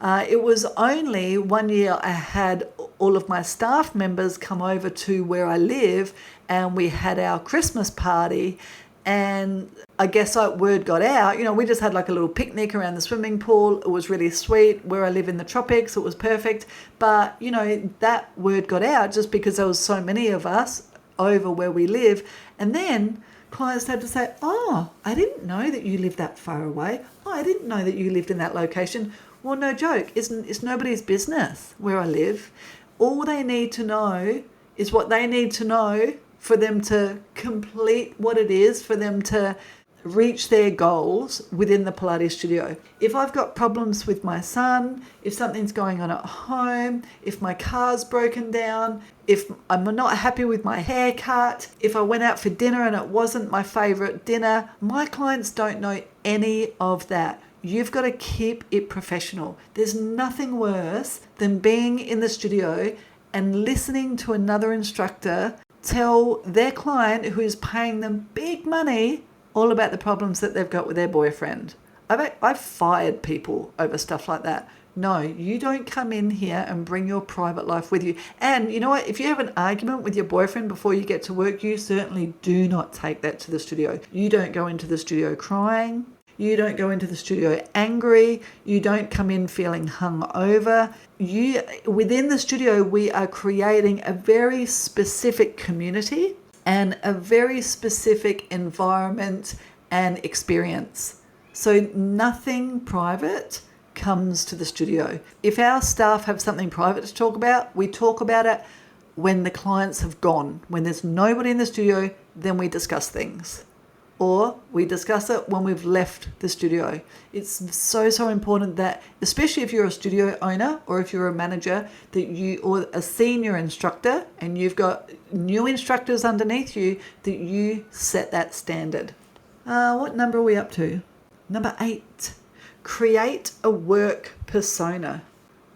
It was only one year I had all of my staff members come over to where I live, and we had our Christmas party, and I guess word got out. You know, we just had like a little picnic around the swimming pool. It was really sweet. Where I live in the tropics, it was perfect. But, you know, that word got out just because there was so many of us over where we live. And then clients had to say, oh, I didn't know that you lived that far away. Oh, I didn't know that you lived in that location. Well, no joke. It's nobody's business where I live. All they need to know is what they need to know for them to complete what it is, for them to reach their goals within the Pilates studio. If I've got problems with my son, if something's going on at home, if my car's broken down, if I'm not happy with my haircut, if I went out for dinner and it wasn't my favorite dinner, my clients don't know any of that. You've got to keep it professional. There's nothing worse than being in the studio and listening to another instructor tell their client who is paying them big money all about the problems that they've got with their boyfriend. I've fired people over stuff like that. No, you don't come in here and bring your private life with you. And you know what? If you have an argument with your boyfriend before you get to work, you certainly do not take that to the studio. You don't go into the studio crying. You don't go into the studio angry. You don't come in feeling hungover. Within the studio, we are creating a very specific community and a very specific environment and experience. So nothing private comes to the studio. If our staff have something private to talk about, we talk about it when the clients have gone. When there's nobody in the studio, then we discuss things. or we discuss it when we've left the studio. It's so important that, especially if you're a studio owner or if you're a manager, that you, or a senior instructor, and you've got new instructors underneath you, that you set that standard. What number are we up to? Number 8, create a work persona.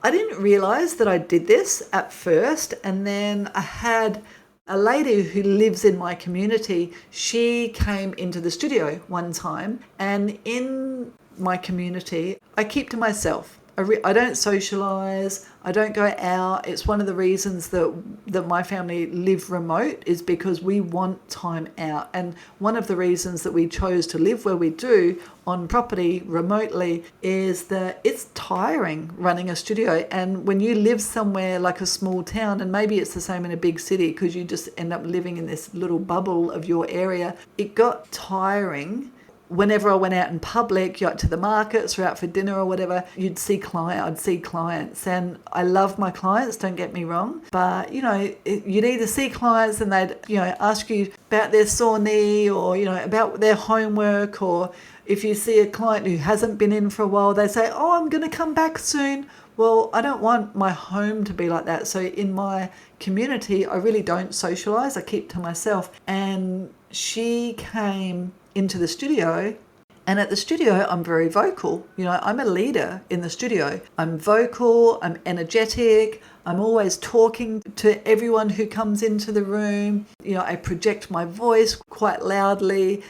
I didn't realize that I did this at first, and then I had a lady who lives in my community. She came into the studio one time, and in my community, I keep to myself. I don't socialize. I don't go out. It's one of the reasons that my family live remote, is because we want time out. And one of the reasons that we chose to live where we do on property remotely is that it's tiring running a studio. And when you live somewhere like a small town, and maybe it's the same in a big city because you just end up living in this little bubble of your area, it got tiring. Whenever I went out in public, out to the markets or out for dinner or whatever, I'd see clients, and I love my clients, don't get me wrong, but you'd either see clients and they'd ask you about their sore knee, or about their homework, or if you see a client who hasn't been in for a while, they say, oh, I'm going to come back soon. Well, I don't want my home to be like that. So in my community, I really don't socialize. I keep to myself. And she came into the studio, and at the studio I'm very vocal. I'm a leader in the studio. I'm vocal, I'm energetic, I'm always talking to everyone who comes into the room. I project my voice quite loudly,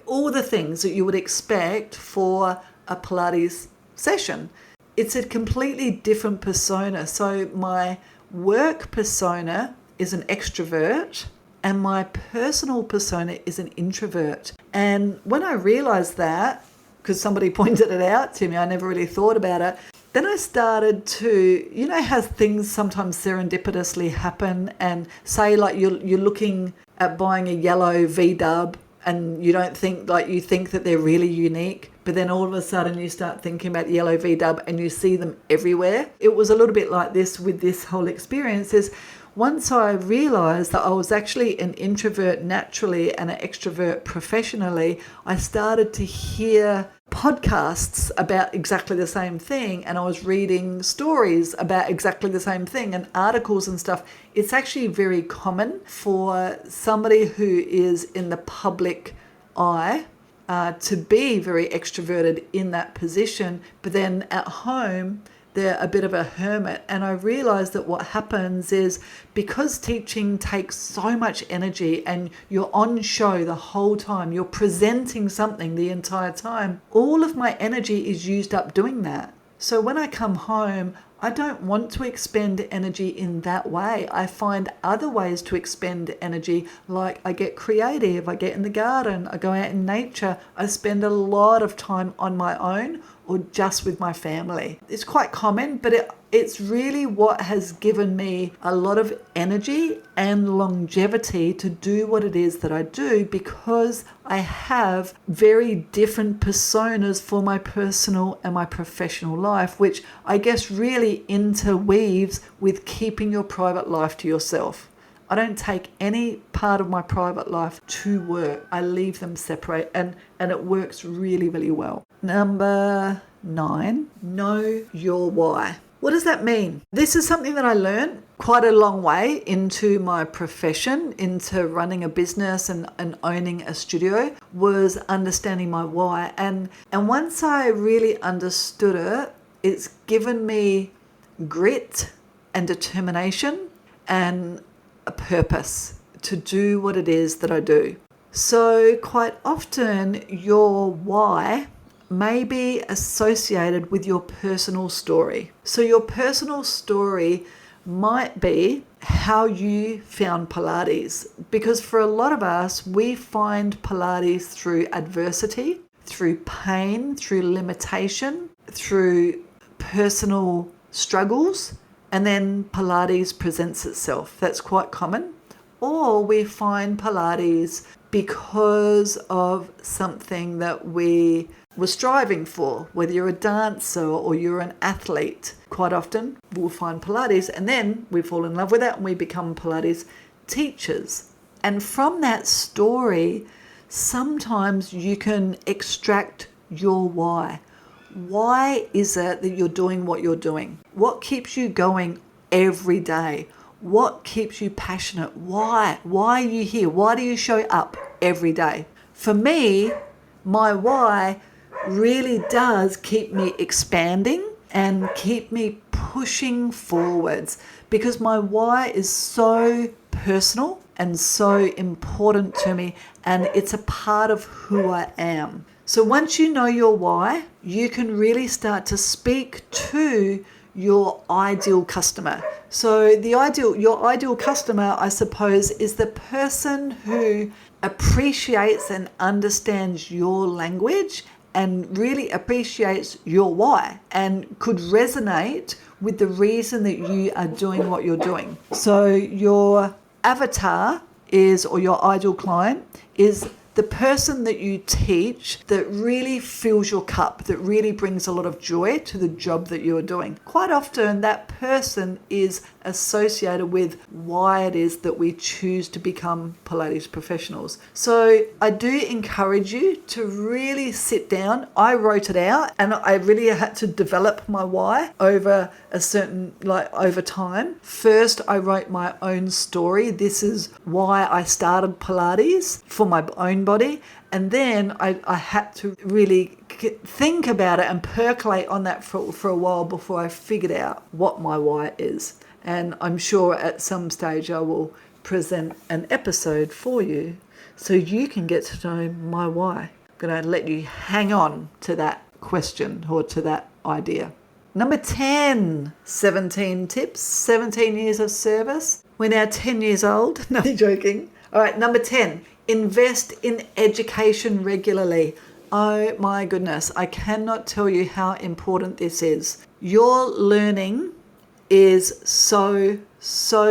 all the things that you would expect for a Pilates session. It's a completely different persona. So my work persona is an extrovert, and my personal persona is an introvert. And when I realized that, because somebody pointed it out to me, I never really thought about it, then I started to, how things sometimes serendipitously happen, and say like you're looking at buying a yellow V-dub, and you think that they're really unique, but then all of a sudden you start thinking about the yellow V-dub and you see them everywhere. It was a little bit like this with this whole experience. Is once I realized that I was actually an introvert naturally and an extrovert professionally, I started to hear podcasts about exactly the same thing, and I was reading stories about exactly the same thing and articles and stuff. It's actually very common for somebody who is in the public eye to be very extroverted in that position, but then at home they're a bit of a hermit. And I realized that what happens is, because teaching takes so much energy and you're on show the whole time, you're presenting something the entire time, all of my energy is used up doing that. So when I come home, I don't want to expend energy in that way. I find other ways to expend energy, like I get creative, I get in the garden, I go out in nature, I spend a lot of time on my own or just with my family. It's quite common, but it's really what has given me a lot of energy and longevity to do what it is that I do, because I have very different personas for my personal and my professional life, which I guess really interweaves with keeping your private life to yourself. I don't take any part of my private life to work. I leave them separate, and it works really, really well. Number 9, know your why. What does that mean? This is something that I learned quite a long way into my profession, into running a business and owning a studio, was understanding my why. And once I really understood it, it's given me grit and determination and a purpose to do what it is that I do. So quite often your why may be associated with your personal story. So your personal story might be how you found Pilates, because for a lot of us, we find Pilates through adversity, through pain, through limitation, through personal struggles, and then Pilates presents itself. That's quite common. Or we find Pilates because of something that we were striving for, whether you're a dancer or you're an athlete. Quite often we'll find Pilates and then we fall in love with it and we become Pilates teachers. And from that story, sometimes you can extract your why. Why is it that you're doing what you're doing? What keeps you going every day? What keeps you passionate? Why? Why are you here? Why do you show up every day? For me, my why really does keep me expanding and keep me pushing forwards, because my why is so personal and so important to me, and it's a part of who I am. So once you know your why, you can really start to speak to your ideal customer. So your ideal customer, I suppose, is the person who appreciates and understands your language and really appreciates your why and could resonate with the reason that you are doing what you're doing. So your avatar is, or your ideal client is, the person that you teach that really fills your cup, that really brings a lot of joy to the job that you are doing. Quite often that person is associated with why it is that we choose to become Pilates professionals. So I do encourage you to really sit down. I wrote it out and I really had to develop my why over over time. First, I wrote my own story. This is why I started Pilates, for my own body. And then I had to really think about it and percolate on that for a while before I figured out what my why is. And I'm sure at some stage I will present an episode for you so you can get to know my why. I'm going to let you hang on to that question or to that idea. Number 10, 17 tips, 17 years of service. We're now 10 years old. No, joking. All right, number 10, invest in education regularly. Oh my goodness, I cannot tell you how important this is. Your learning is so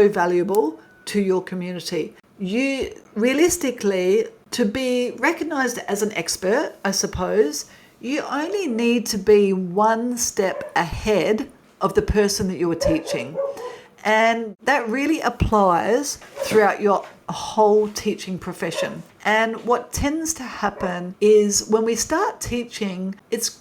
valuable to your community. You realistically, to be recognized as an expert, I suppose, you only need to be one step ahead of the person that you are teaching. And that really applies throughout your whole teaching profession. And what tends to happen is when we start teaching,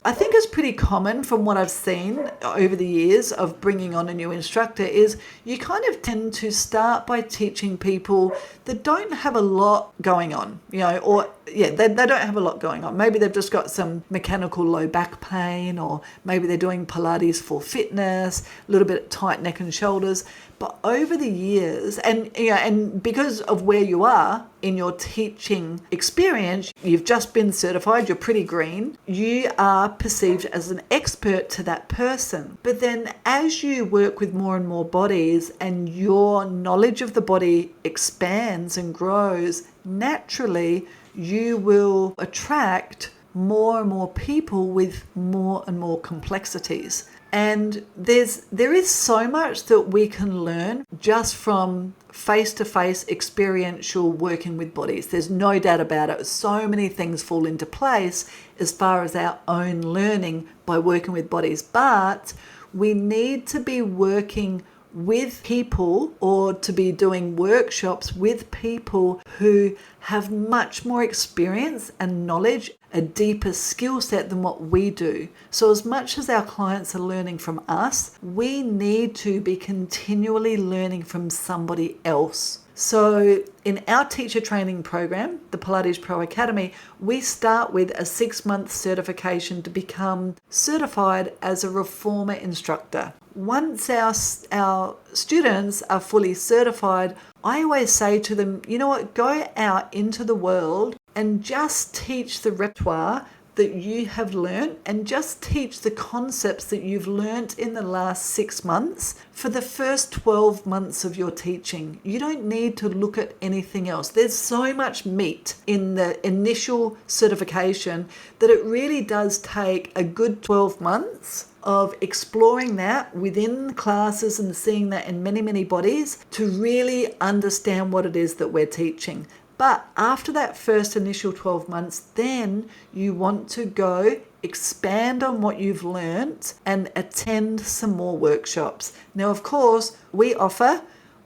I think it's pretty common from what I've seen over the years of bringing on a new instructor, is you kind of tend to start by teaching people that don't have a lot going on, they don't have a lot going on. Maybe they've just got some mechanical low back pain, or maybe they're doing Pilates for fitness, a little bit tight neck and shoulders. But over the years, and because of where you are in your teaching experience, you've just been certified, you're pretty green, you are perceived as an expert to that person. But then as you work with more and more bodies and your knowledge of the body expands and grows, naturally you will attract more and more people with more and more complexities. And there is so much that we can learn just from face-to-face experiential working with bodies. There's no doubt about it. So many things fall into place as far as our own learning by working with bodies. But we need to be working with people, or to be doing workshops with people who have much more experience and knowledge, a deeper skill set than what we do. So as much as our clients are learning from us, we need to be continually learning from somebody else. So in our teacher training program, the Pilates Pro Academy, we start with a 6-month certification to become certified as a reformer instructor. Once our students are fully certified, I always say to them, you know what, go out into the world and just teach the repertoire that you have learned, and just teach the concepts that you've learned in the last 6 months for the first 12 months of your teaching. You don't need to look at anything else. There's so much meat in the initial certification that it really does take a good 12 months of exploring that within classes and seeing that in many, many bodies to really understand what it is that we're teaching. But after that first initial 12 months, then you want to go expand on what you've learned and attend some more workshops. Now, of course, we offer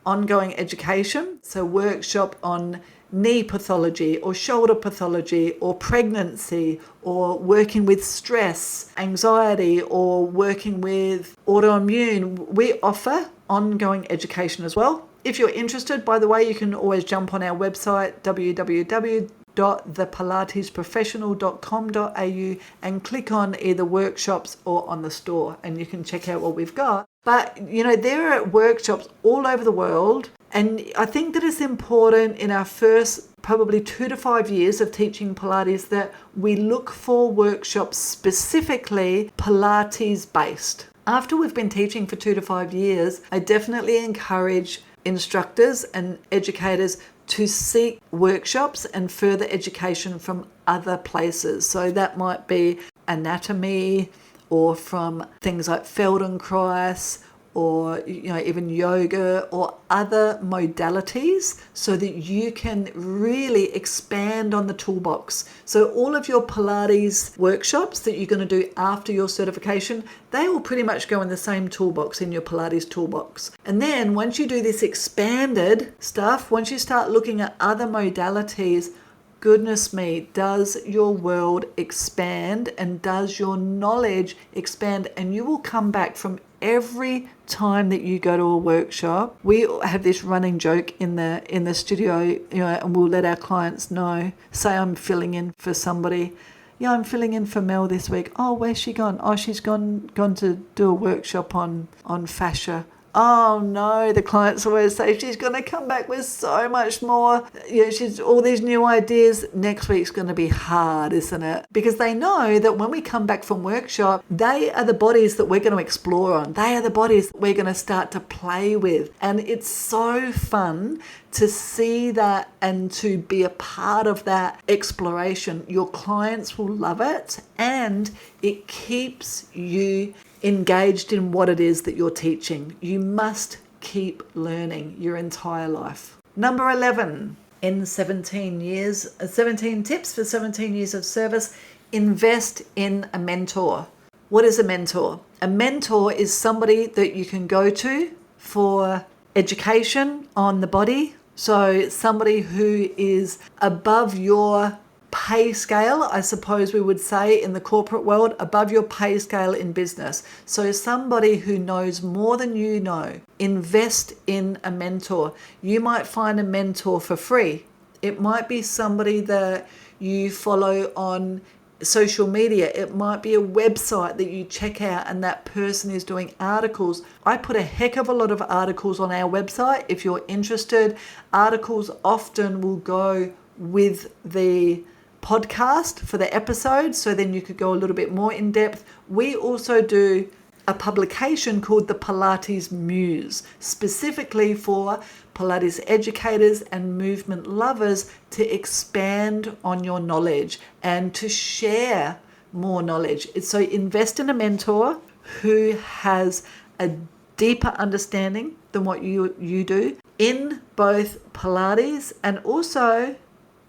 ongoing education, so workshop on knee pathology or shoulder pathology or pregnancy or working with stress, anxiety, or working with autoimmune. We offer ongoing education as well. If you're interested, by the way, you can always jump on our website, www.thepilatesprofessional.com.au, and click on either workshops or on the store, and you can check out what we've got. But, there are workshops all over the world, and I think that it's important in our first probably 2 to 5 years of teaching Pilates that we look for workshops specifically Pilates based. After we've been teaching for 2 to 5 years, I definitely encourage instructors and educators to seek workshops and further education from other places. So that might be anatomy, or from things like Feldenkrais, or even yoga or other modalities, so that you can really expand on the toolbox. So all of your Pilates workshops that you're going to do after your certification, they will pretty much go in the same toolbox, in your Pilates toolbox. And then once you do this expanded stuff, once you start looking at other modalities, goodness me, does your world expand and does your knowledge expand, and you will come back from every time that you go to a workshop. We have this running joke in the studio, and we'll let our clients know. Say I'm filling in for somebody. Yeah, I'm filling in for Mel this week. Oh, where's she gone? Oh, she's gone to do a workshop on fascia. Oh no, the clients always say she's going to come back with so much more. She's all these new ideas. Next week's going to be hard, isn't it? Because they know that when we come back from workshop, they are the bodies that we're going to explore on. They are the bodies that we're going to start to play with. And it's so fun to see that and to be a part of that exploration. Your clients will love it, and it keeps you engaged in what it is that you're teaching. You must keep learning your entire life. Number 11, in 17 tips for 17 years of service, invest in a mentor. What is a mentor? A mentor is somebody that you can go to for education on the body. So somebody who is above your pay scale, I suppose we would say, in the corporate world, above your pay scale in business. So somebody who knows more than you know. Invest in a mentor. You might find a mentor for free. It might be somebody that you follow on social media. It might be a website that you check out and that person is doing articles. I put a heck of a lot of articles on our website. If you're interested, articles often will go with the podcast for the episode, so then you could go a little bit more in depth. We also do a publication called the Pilates Muse, specifically for Pilates educators and movement lovers to expand on your knowledge and to share more knowledge. So invest in a mentor who has a deeper understanding than what you do in both Pilates and also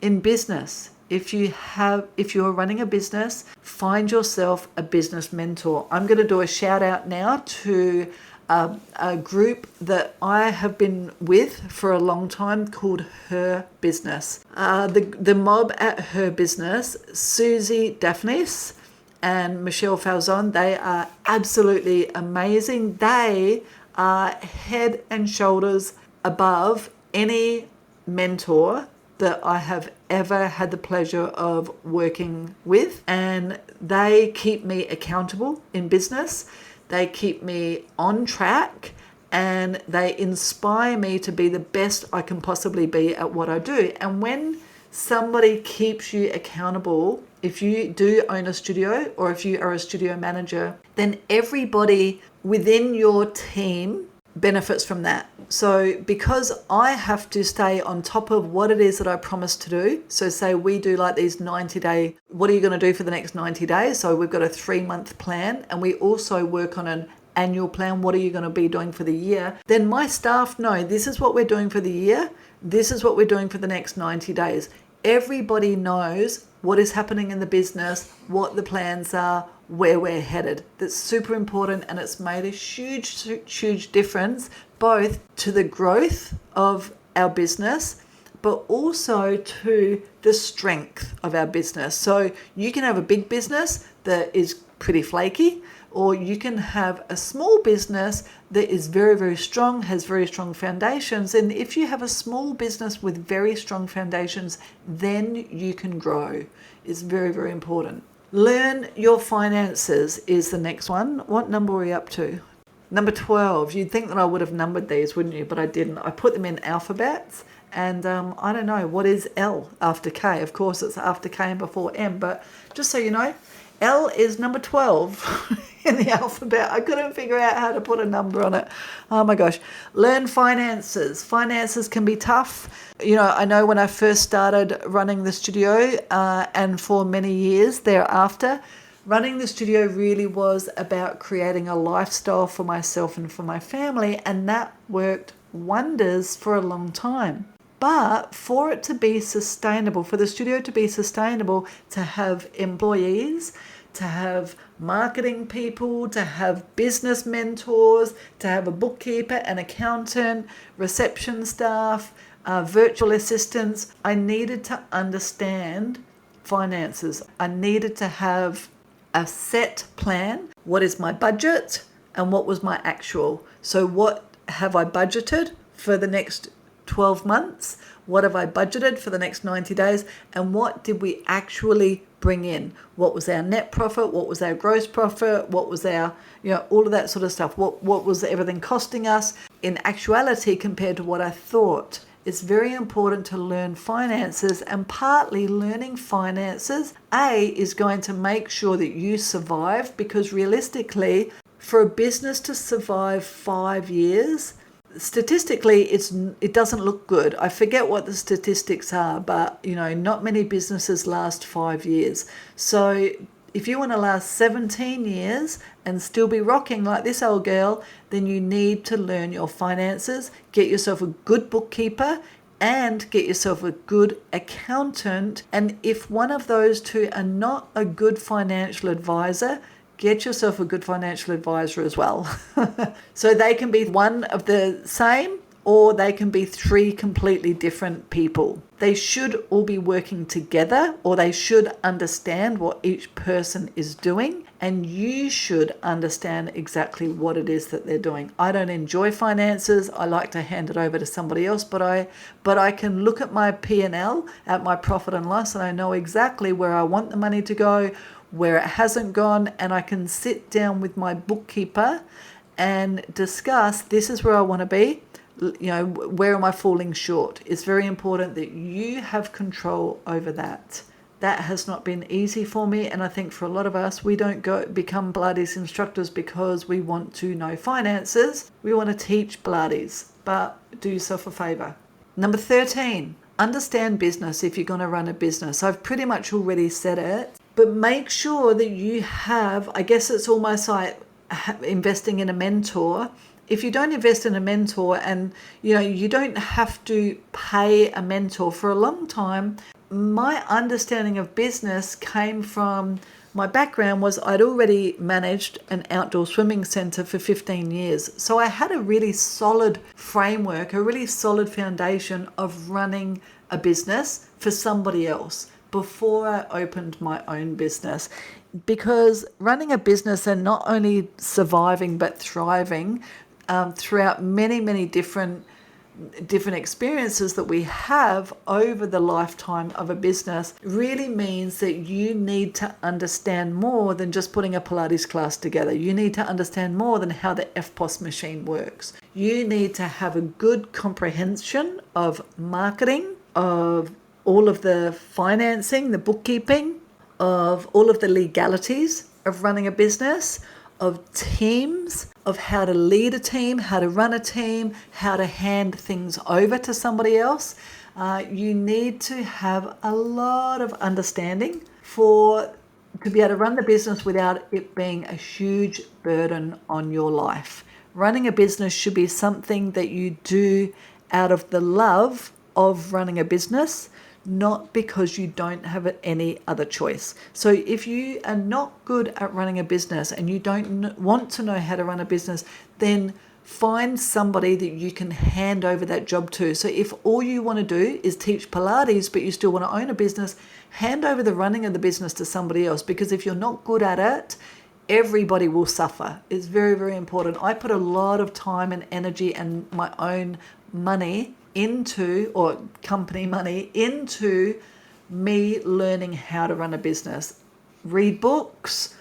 in business. If you're running a business, find yourself a business mentor. I'm going to do a shout out now to a group that I have been with for a long time called Her Business. The mob at Her Business, Susie Daphnis and Michelle Falzon, they are absolutely amazing. They are head and shoulders above any mentor that I have ever had the pleasure of working with, and they keep me accountable in business. They keep me on track, and they inspire me to be the best I can possibly be at what I do. And when somebody keeps you accountable, if you do own a studio or if you are a studio manager, then everybody within your team benefits from that. So because I have to stay on top of what it is that I promised to do, so say we do like these 90-day, what are you going to do for the next 90 days? So we've got a 3-month plan, and we also work on an annual plan. What are you going to be doing for the year? Then my staff know this is what we're doing for the year. This is what we're doing for the next 90 days. Everybody knows what is happening in the business, what the plans are, where we're headed. That's super important, and it's made a huge difference both to the growth of our business, but also to the strength of our business. So you can have a big business that is pretty flaky, or you can have a small business that is very, very strong, has very strong foundations. And if you have a small business with very strong foundations, then you can grow. It's very, very important. Learn your finances is the next one. What number are we up to? Number 12. You'd think that I would have numbered these, wouldn't you? But I didn't. I put them in alphabets. And I don't know, what is L after K? Of course, it's after K and before M. But just so you know, L is number 12 in the alphabet. I couldn't figure out how to put a number on it. Oh my gosh. Learn finances. Finances can be tough. You know, I know when I first started running the studio and for many years thereafter, running the studio really was about creating a lifestyle for myself and for my family, and that worked wonders for a long time. But for it to be sustainable, for the studio to be sustainable, to have employees, to have marketing people, to have business mentors, to have a bookkeeper, an accountant, reception staff, virtual assistants, I needed to understand finances. I needed to have a set plan. What is my budget and what was my actual? So what have I budgeted for the next 12 months? What have I budgeted for the next 90 days? And what did we actually bring in? What was our net profit? What was our gross profit? What was our, all of that sort of stuff? What was everything costing us in actuality compared to what I thought? It's very important to learn finances, and partly learning finances, is going to make sure that you survive, because realistically, for a business to survive 5 years, statistically, it doesn't look good. I forget what the statistics are, but not many businesses last 5 years. So if you want to last 17 years and still be rocking like this old girl, then you need to learn your finances, get yourself a good bookkeeper, and get yourself a good accountant. And if one of those two are not a good financial advisor, get yourself a good financial advisor as well. So they can be one of the same, or they can be three completely different people. They should all be working together, or they should understand what each person is doing, and you should understand exactly what it is that they're doing. I don't enjoy finances. I like to hand it over to somebody else, but I can look at my P&L, at my profit and loss, and I know exactly where I want the money to go, where it hasn't gone, and I can sit down with my bookkeeper and discuss, this is where I want to be, where am I falling short? It's very important that you have control over that. That has not been easy for me, and I think for a lot of us, we don't become Pilates instructors because we want to know finances. We want to teach Pilates, but do yourself a favor. Number 13, understand business if you're going to run a business. I've pretty much already said it, but make sure that you have, I guess it's almost like investing in a mentor. If you don't invest in a mentor, and you don't have to pay a mentor. For a long time, my understanding of business came from, my background was I'd already managed an outdoor swimming center for 15 years. So I had a really solid framework, a really solid foundation of running a business for somebody else before I opened my own business. Because running a business and not only surviving but thriving throughout many, many different experiences that we have over the lifetime of a business really means that you need to understand more than just putting a Pilates class together. You need to understand more than how the FPOS machine works. You need to have a good comprehension of marketing, of all of the financing, the bookkeeping, of all of the legalities of running a business, of teams, of how to lead a team, how to run a team, how to hand things over to somebody else. You need to have a lot of understanding to be able to run the business without it being a huge burden on your life. Running a business should be something that you do out of the love of running a business, not because you don't have any other choice. So if you are not good at running a business and you don't want to know how to run a business, then find somebody that you can hand over that job to. So if all you want to do is teach Pilates, but you still want to own a business, hand over the running of the business to somebody else, because if you're not good at it, everybody will suffer. It's very, very important. I put a lot of time and energy and my own money into, or company money into, me learning how to run a business. Read books,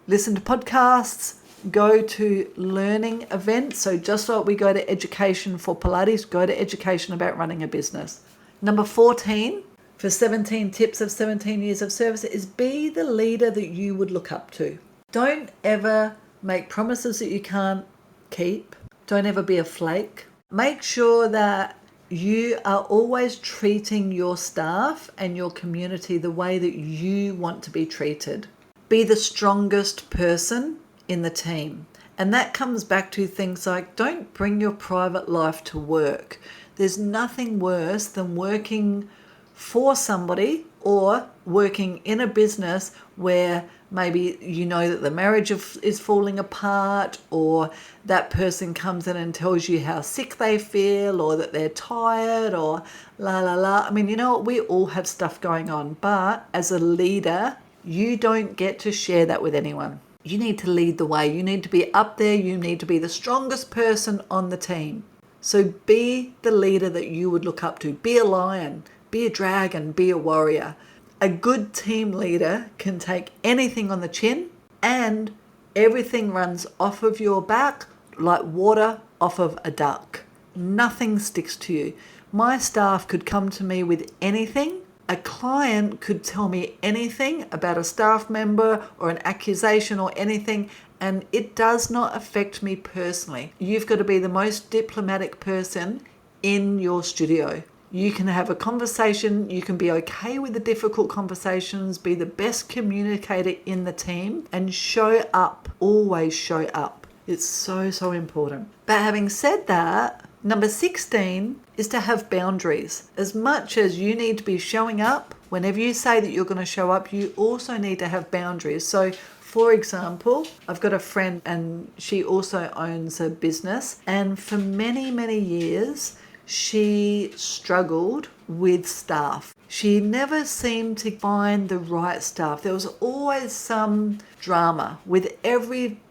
listen to podcasts, go to learning events. So just like we go to education for Pilates, go to education about running a business. Number 14 for 17 tips of 17 years of service is be the leader that you would look up to. Don't ever make promises that you can't keep. Don't ever be a flake. Make sure that you are always treating your staff and your community the way that you want to be treated. Be the strongest person in the team. And that comes back to things like, don't bring your private life to work. There's nothing worse than working for somebody or working in a business where maybe you know that the marriage is falling apart, or that person comes in and tells you how sick they feel, or that they're tired, or la la la. I mean, you know what? We all have stuff going on, but as a leader, you don't get to share that with anyone. You need to lead the way. You need to be up there. You need to be the strongest person on the team. So be the leader that you would look up to. Be a lion, be a dragon, be a warrior. A good team leader can take anything on the chin, and everything runs off of your back like water off of a duck. Nothing sticks to you. My staff could come to me with anything. A client could tell me anything about a staff member or an accusation or anything, and it does not affect me personally. You've got to be the most diplomatic person in your studio. You can have a conversation, you can be okay with the difficult conversations, be the best communicator in the team, and show up, always show up. It's so, so important. But having said that, number 16 is to have boundaries. As much as you need to be showing up, whenever you say that you're going to show up, you also need to have boundaries. So for example, I've got a friend and she also owns a business, and for many, many years, she struggled with staff. She never seemed to find the right staff. There was always some drama with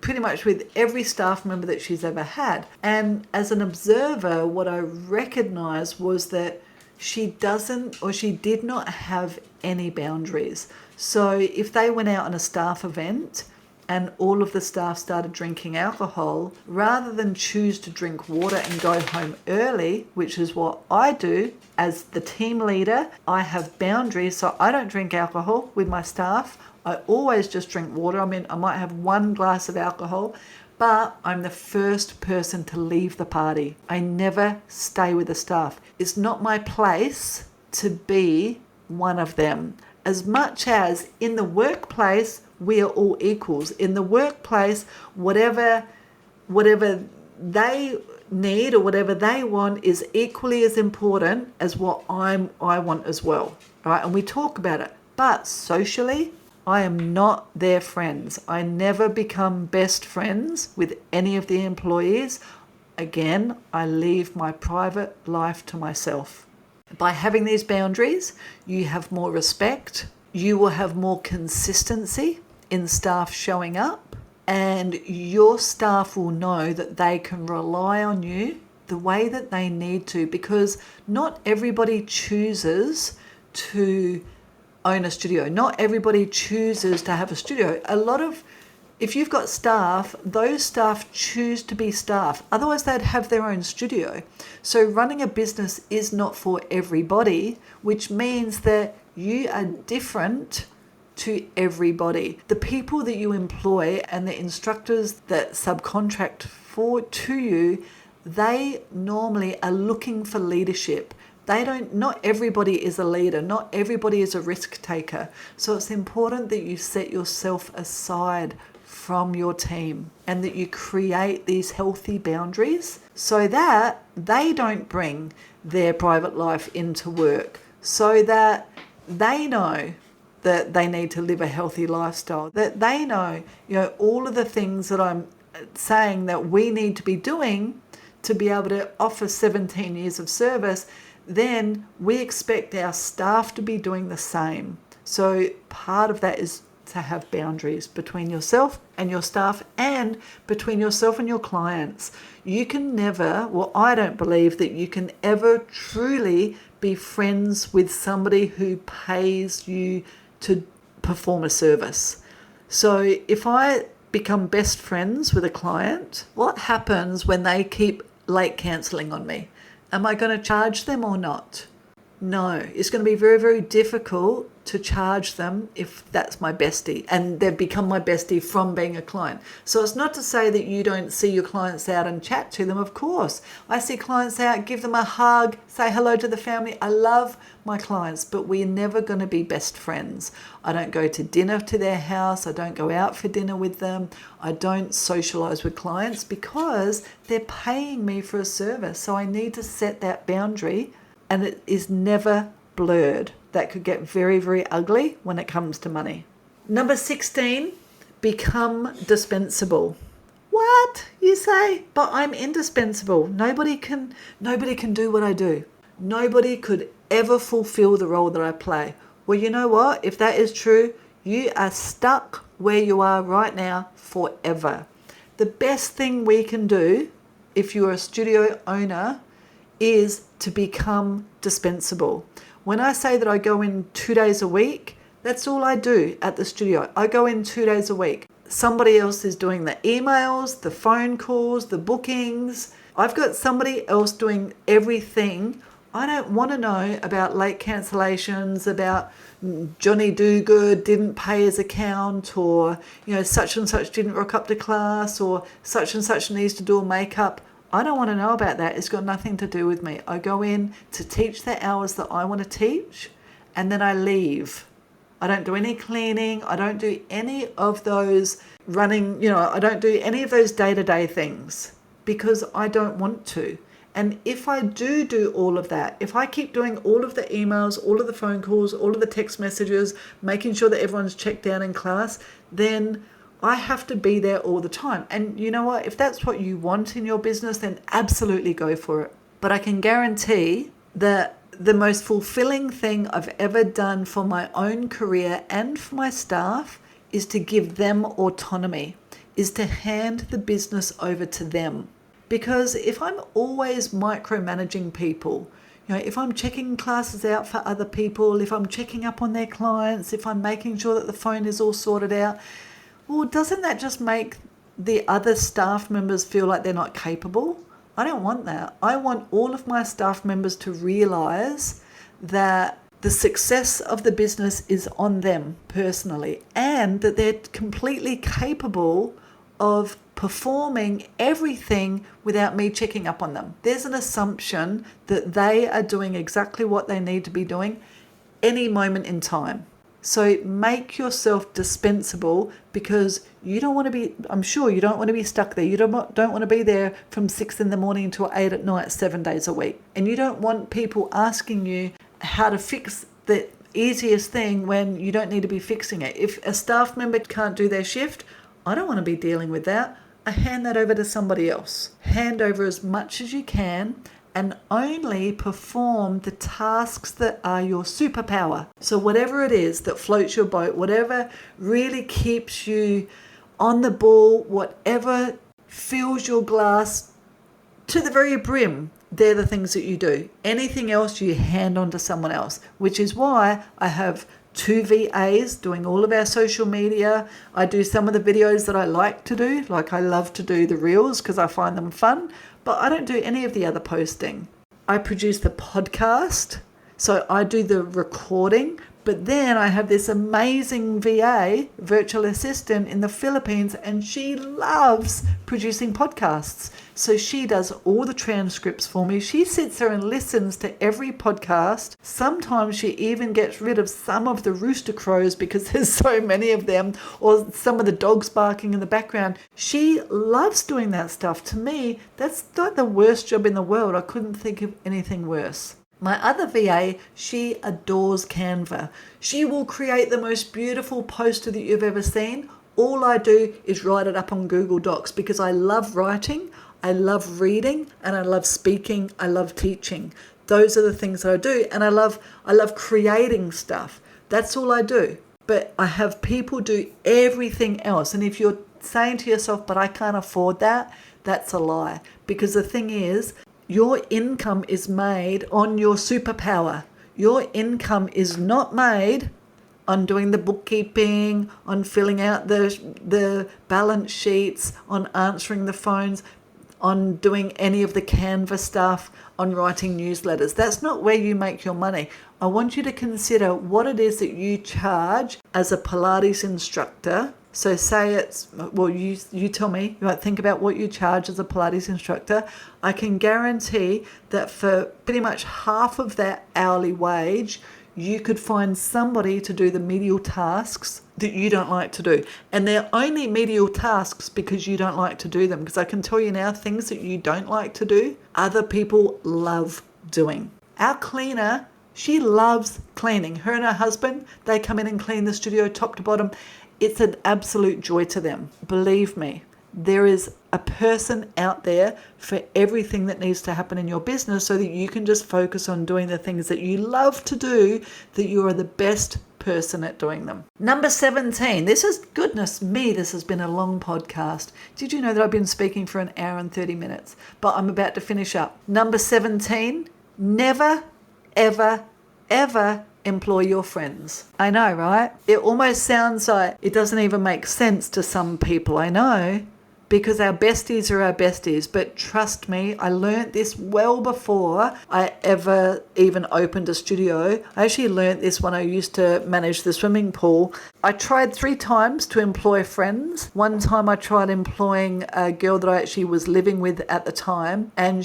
pretty much with every staff member that she's ever had. And as an observer, what I recognized was that she did not have any boundaries. So if they went out on a staff event and all of the staff started drinking alcohol, rather than choose to drink water and go home early, which is what I do as the team leader, I have boundaries, so I don't drink alcohol with my staff. I always just drink water. I mean, I might have one glass of alcohol, but I'm the first person to leave the party. I never stay with the staff. It's not my place to be one of them. As much as in the workplace, we are all equals. In the workplace, whatever they need or whatever they want is equally as important as what I want as well. Right? And we talk about it. But socially, I am not their friends. I never become best friends with any of the employees. Again, I leave my private life to myself. By having these boundaries, you have more respect, you will have more consistency in staff showing up, and your staff will know that they can rely on you the way that they need to, because not everybody chooses to own a studio. Not everybody chooses to have a studio. If you've got staff, those staff choose to be staff. Otherwise, they'd have their own studio. So running a business is not for everybody, which means that you are different to everybody. The people that you employ and the instructors that subcontract to you, they normally are looking for leadership. Not everybody is a leader. Not everybody is a risk taker. So it's important that you set yourself aside from your team and that you create these healthy boundaries so that they don't bring their private life into work, so that they know that they need to live a healthy lifestyle, that they know, all of the things that I'm saying that we need to be doing to be able to offer 17 years of service, then we expect our staff to be doing the same. So part of that is to have boundaries between yourself and your staff and between yourself and your clients. You can never, well, I don't believe that you can ever truly be friends with somebody who pays you to perform a service. So if I become best friends with a client, what happens when they keep late cancelling on me? Am I going to charge them or not? No, it's going to be very, very difficult to charge them if that's my bestie and they've become my bestie from being a client. So it's not to say that you don't see your clients out and chat to them. Of course, I see clients out, give them a hug, say hello to the family. I love my clients, but we're never going to be best friends. I don't go to dinner to their house. I don't go out for dinner with them. I don't socialize with clients because they're paying me for a service. So I need to set that boundary, and it is never blurred. That could get very, very ugly when it comes to money. Number 16, become dispensable. What, you say? But I'm indispensable. Nobody can do what I do. Nobody could ever fulfill the role that I play. Well, you know what? If that is true, you are stuck where you are right now forever. The best thing we can do if you're a studio owner is to become dispensable. When I say that I go in 2 days a week, that's all I do at the studio. I go in 2 days a week. Somebody else is doing the emails, the phone calls, the bookings. I've got somebody else doing everything. I don't want to know about late cancellations, about Johnny Do-Good didn't pay his account, or such and such didn't rock up to class, or such and such needs to do a makeup. I don't want to know about that. It's got nothing to do with me. I go in to teach the hours that I want to teach, and then I leave. I don't do any cleaning. I don't do any of those running, I don't do any of those day-to-day things because I don't want to. And if I do all of that, if I keep doing all of the emails, all of the phone calls, all of the text messages, making sure that everyone's checked out in class, then I have to be there all the time. And you know what? If that's what you want in your business, then absolutely go for it. But I can guarantee that the most fulfilling thing I've ever done for my own career and for my staff is to give them autonomy, is to hand the business over to them. Because if I'm always micromanaging people, if I'm checking classes out for other people, if I'm checking up on their clients, if I'm making sure that the phone is all sorted out, well, doesn't that just make the other staff members feel like they're not capable? I don't want that. I want all of my staff members to realize that the success of the business is on them personally, and that they're completely capable of performing everything without me checking up on them. There's an assumption that they are doing exactly what they need to be doing any moment in time. So make yourself dispensable, because you don't want to be, I'm sure you don't want to be stuck there. You don't want to be there from 6 a.m. until 8 p.m, 7 days a week. And you don't want people asking you how to fix the easiest thing when you don't need to be fixing it. If a staff member can't do their shift, I don't want to be dealing with that. I hand that over to somebody else. Hand over as much as you can, and only perform the tasks that are your superpower. So whatever it is that floats your boat, whatever really keeps you on the ball, whatever fills your glass to the very brim, they're the things that you do. Anything else you hand on to someone else, which is why I have 2 VAs doing all of our social media. I do some of the videos that I like to do, like I love to do the reels because I find them fun, but I don't do any of the other posting. I produce the podcast, so I do the recording, but then I have this amazing VA, virtual assistant in the Philippines, and she loves producing podcasts. So she does all the transcripts for me. She sits there and listens to every podcast. Sometimes she even gets rid of some of the rooster crows because there's so many of them, or some of the dogs barking in the background. She loves doing that stuff. To me, that's not the worst job in the world. I couldn't think of anything worse. My other VA, she adores Canva. She will create the most beautiful poster that you've ever seen All I do is write it up on Google Docs because I love writing, I love reading, and I love speaking, I love teaching. Those are the things that I do, and I love creating stuff. That's all I do. But I have people do everything else. And if you're saying to yourself, but I can't afford that, that's a lie. Because the thing is, your income is made on your superpower. Your income is not made on doing the bookkeeping, on filling out the balance sheets, on answering the phones, on doing any of the Canva stuff, on writing newsletters. That's not where you make your money. I want you to consider what it is that you charge as a Pilates instructor. So say it's, well, you tell me, you might think about what you charge as a Pilates instructor. I can guarantee that for pretty much half of that hourly wage, you could find somebody to do the medial tasks that you don't like to do. And they're only medial tasks because you don't like to do them. Because I can tell you now, things that you don't like to do, other people love doing. Our cleaner, she loves cleaning. Her and her husband, they come in and clean the studio top to bottom. It's an absolute joy to them. Believe me, there is a person out there for everything that needs to happen in your business so that you can just focus on doing the things that you love to do, that you are the best person at doing them. Number 17. This is, goodness me, this has been a long podcast. Did you know that I've been speaking for an hour and 30 minutes? But I'm about to finish up. Number 17. Never, ever, ever employ your friends. I know, right? It almost sounds like it doesn't even make sense to some people. I know, because our besties are our besties. But trust me, I learnt this well before I ever even opened a studio. I actually learnt this when I used to manage the swimming pool. I tried 3 times to employ friends. One time I tried employing a girl that I actually was living with at the time, and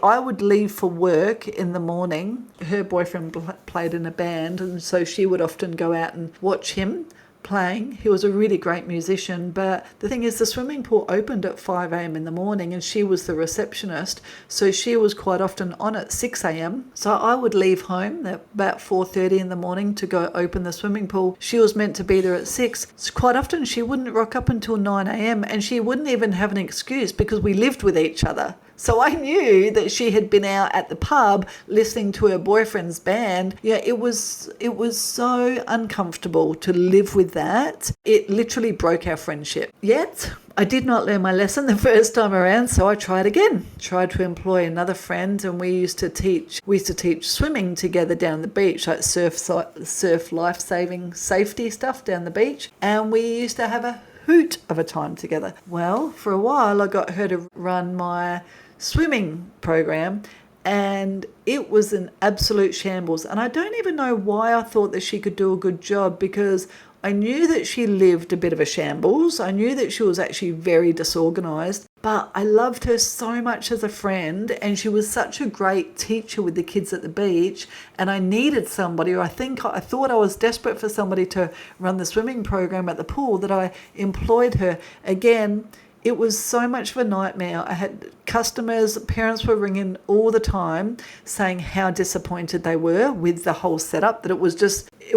I would leave for work in the morning. Her boyfriend played in a band, and so she would often go out and watch him playing. He was a really great musician, but the thing is, the swimming pool opened at 5 a.m. in the morning, and she was the receptionist, so she was quite often on at 6 a.m. So I would leave home at about 4:30 in the morning to go open the swimming pool. She was meant to be there at 6. So quite often she wouldn't rock up until 9 a.m. and she wouldn't even have an excuse because we lived with each other. So I knew that she had been out at the pub listening to her boyfriend's band. Yeah, it was so uncomfortable to live with that. It literally broke our friendship. Yet I did not learn my lesson the first time around, so I tried again. Tried to employ another friend, and we used to teach swimming together down the beach, like surf life-saving safety stuff down the beach. And we used to have a hoot of a time together. Well, for a while I got her to run my swimming program, and it was an absolute shambles. And I don't even know why I thought that she could do a good job, because I knew that she lived a bit of a shambles. I knew that she was actually very disorganized, but I loved her so much as a friend, and she was such a great teacher with the kids at the beach. And I needed somebody, or I thought I was desperate for somebody to run the swimming program at the pool, that I employed her. Again, it was so much of a nightmare. I had customers, parents were ringing all the time saying how disappointed they were with the whole setup, that it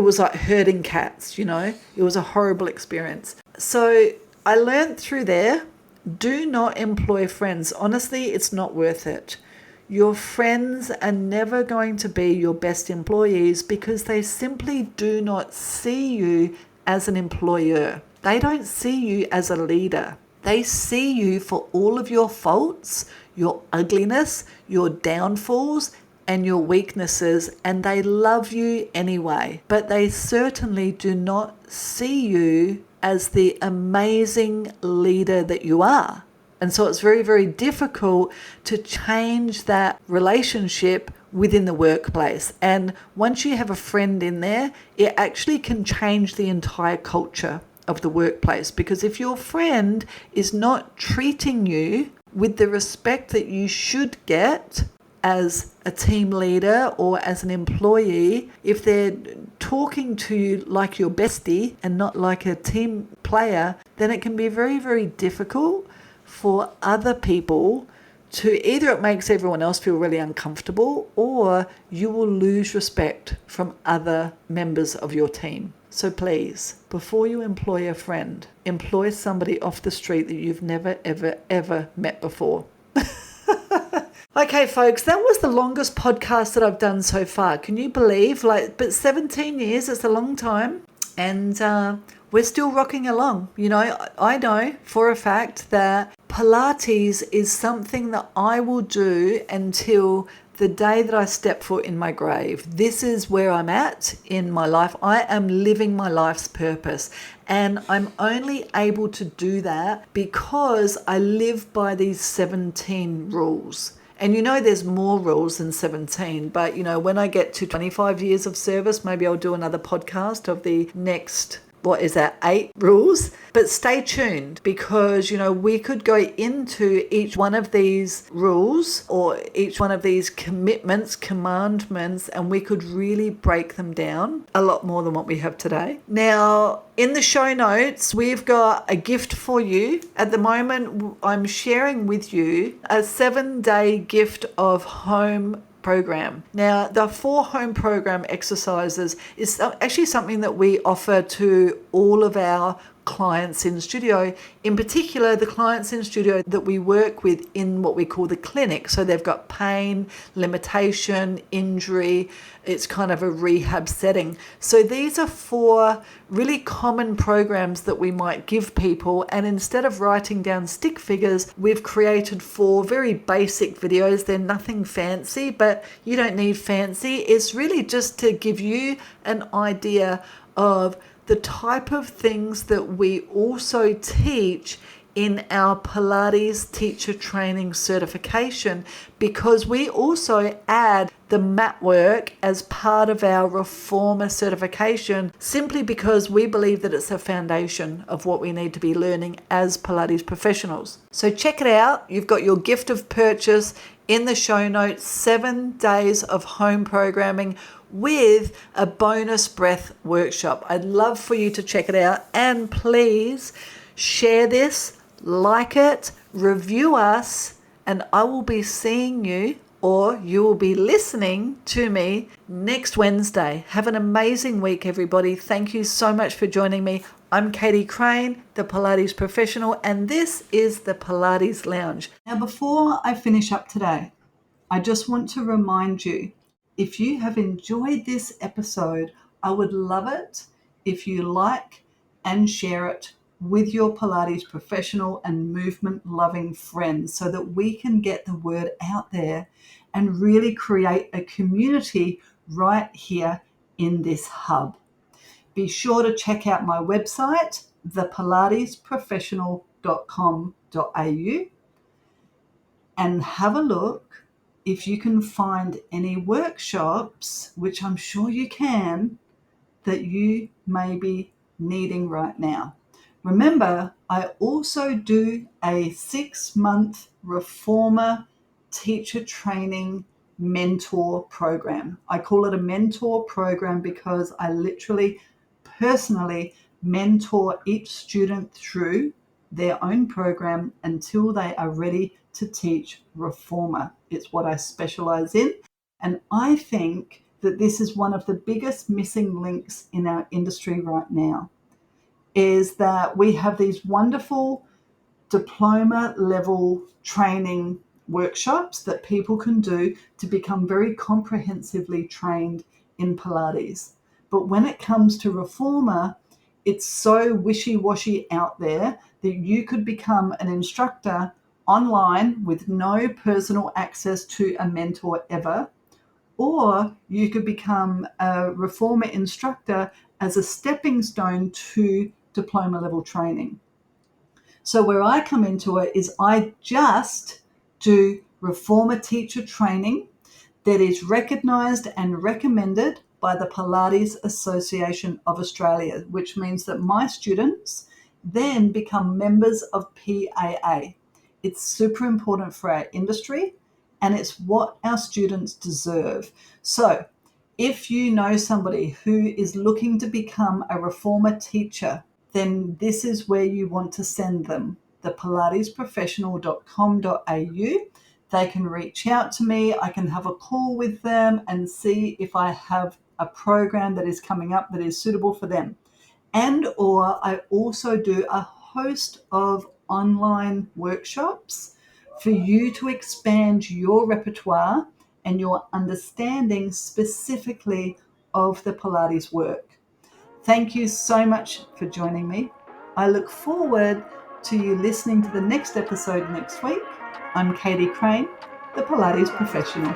was like herding cats, you know. It was a horrible experience. So I learned through there, do not employ friends. Honestly, it's not worth it. Your friends are never going to be your best employees because they simply do not see you as an employer. They don't see you as a leader. They see you for all of your faults, your ugliness, your downfalls, and your weaknesses, and they love you anyway. But they certainly do not see you as the amazing leader that you are. And so it's very, very difficult to change that relationship within the workplace. And once you have a friend in there, it actually can change the entire culture of the workplace. Because if your friend is not treating you with the respect that you should get as a team leader or as an employee, if they're talking to you like your bestie and not like a team player, then it can be very, very difficult for other people to either it makes everyone else feel really uncomfortable, or you will lose respect from other members of your team. So please, before you employ a friend, employ somebody off the street that you've never, ever, ever met before. Okay, folks, that was the longest podcast that I've done so far. Can you believe? But 17 years, it's a long time. And we're still rocking along. You know, I know for a fact that Pilates is something that I will do until the day that I step foot in my grave. This is where I'm at in my life. I am living my life's purpose. And I'm only able to do that because I live by these 17 rules. And you know there's more rules than 17, but you know, when I get to 25 years of service, maybe I'll do another podcast of the next, 8 rules? But stay tuned because, you know, we could go into each one of these rules or each one of these commitments, commandments, and we could really break them down a lot more than what we have today. Now, in the show notes, we've got a gift for you. At the moment, I'm sharing with you a 7-day gift of home program. Now, the 4 home program exercises is actually something that we offer to all of our clients in studio, in particular the clients in studio that we work with in what we call the clinic. So they've got pain, limitation, injury. It's kind of a rehab setting. So these are 4 really common programs that we might give people. And instead of writing down stick figures, we've created 4 very basic videos. They're nothing fancy, but you don't need fancy. It's really just to give you an idea of the type of things that we also teach in our Pilates teacher training certification, because we also add the mat work as part of our reformer certification, simply because we believe that it's a foundation of what we need to be learning as Pilates professionals. So check it out. You've got your gift of purchase in the show notes, 7 days of home programming with a bonus breath workshop. I'd love for you to check it out, and please share this, like it, review us, and I will be seeing you, or you will be listening to me next Wednesday. Have an amazing week, everybody. Thank you so much for joining me. I'm Katie Crane, the Pilates professional, and this is the Pilates Lounge. Now, before I finish up today, I just want to remind you, if you have enjoyed this episode, I would love it if you like and share it with your Pilates professional and movement loving friends so that we can get the word out there and really create a community right here in this hub. Be sure to check out my website, thepilatesprofessional.com.au, and have a look if you can find any workshops, which I'm sure you can, that you may be needing right now. Remember, I also do a 6-month reformer teacher training mentor program. I call it a mentor program because I literally personally mentor each student through their own program until they are ready to teach reformer. It's what I specialize in. And I think that this is one of the biggest missing links in our industry right now, is that we have these wonderful diploma level training workshops that people can do to become very comprehensively trained in Pilates. But when it comes to reformer, it's so wishy-washy out there that you could become an instructor online with no personal access to a mentor ever, or you could become a reformer instructor as a stepping stone to diploma level training. So where I come into it is I just do reformer teacher training that is recognized and recommended by the Pilates Association of Australia, which means that my students then become members of PAA. It's super important for our industry, and it's what our students deserve. So if you know somebody who is looking to become a reformer teacher, then this is where you want to send them, the pilatesprofessional.com.au. They can reach out to me. I can have a call with them and see if I have a program that is coming up that is suitable for them. And or I also do a host of online workshops for you to expand your repertoire and your understanding specifically of the Pilates work. Thank you so much for joining me. I look forward to you listening to the next episode next week. I'm Katie Crane, the Pilates professional.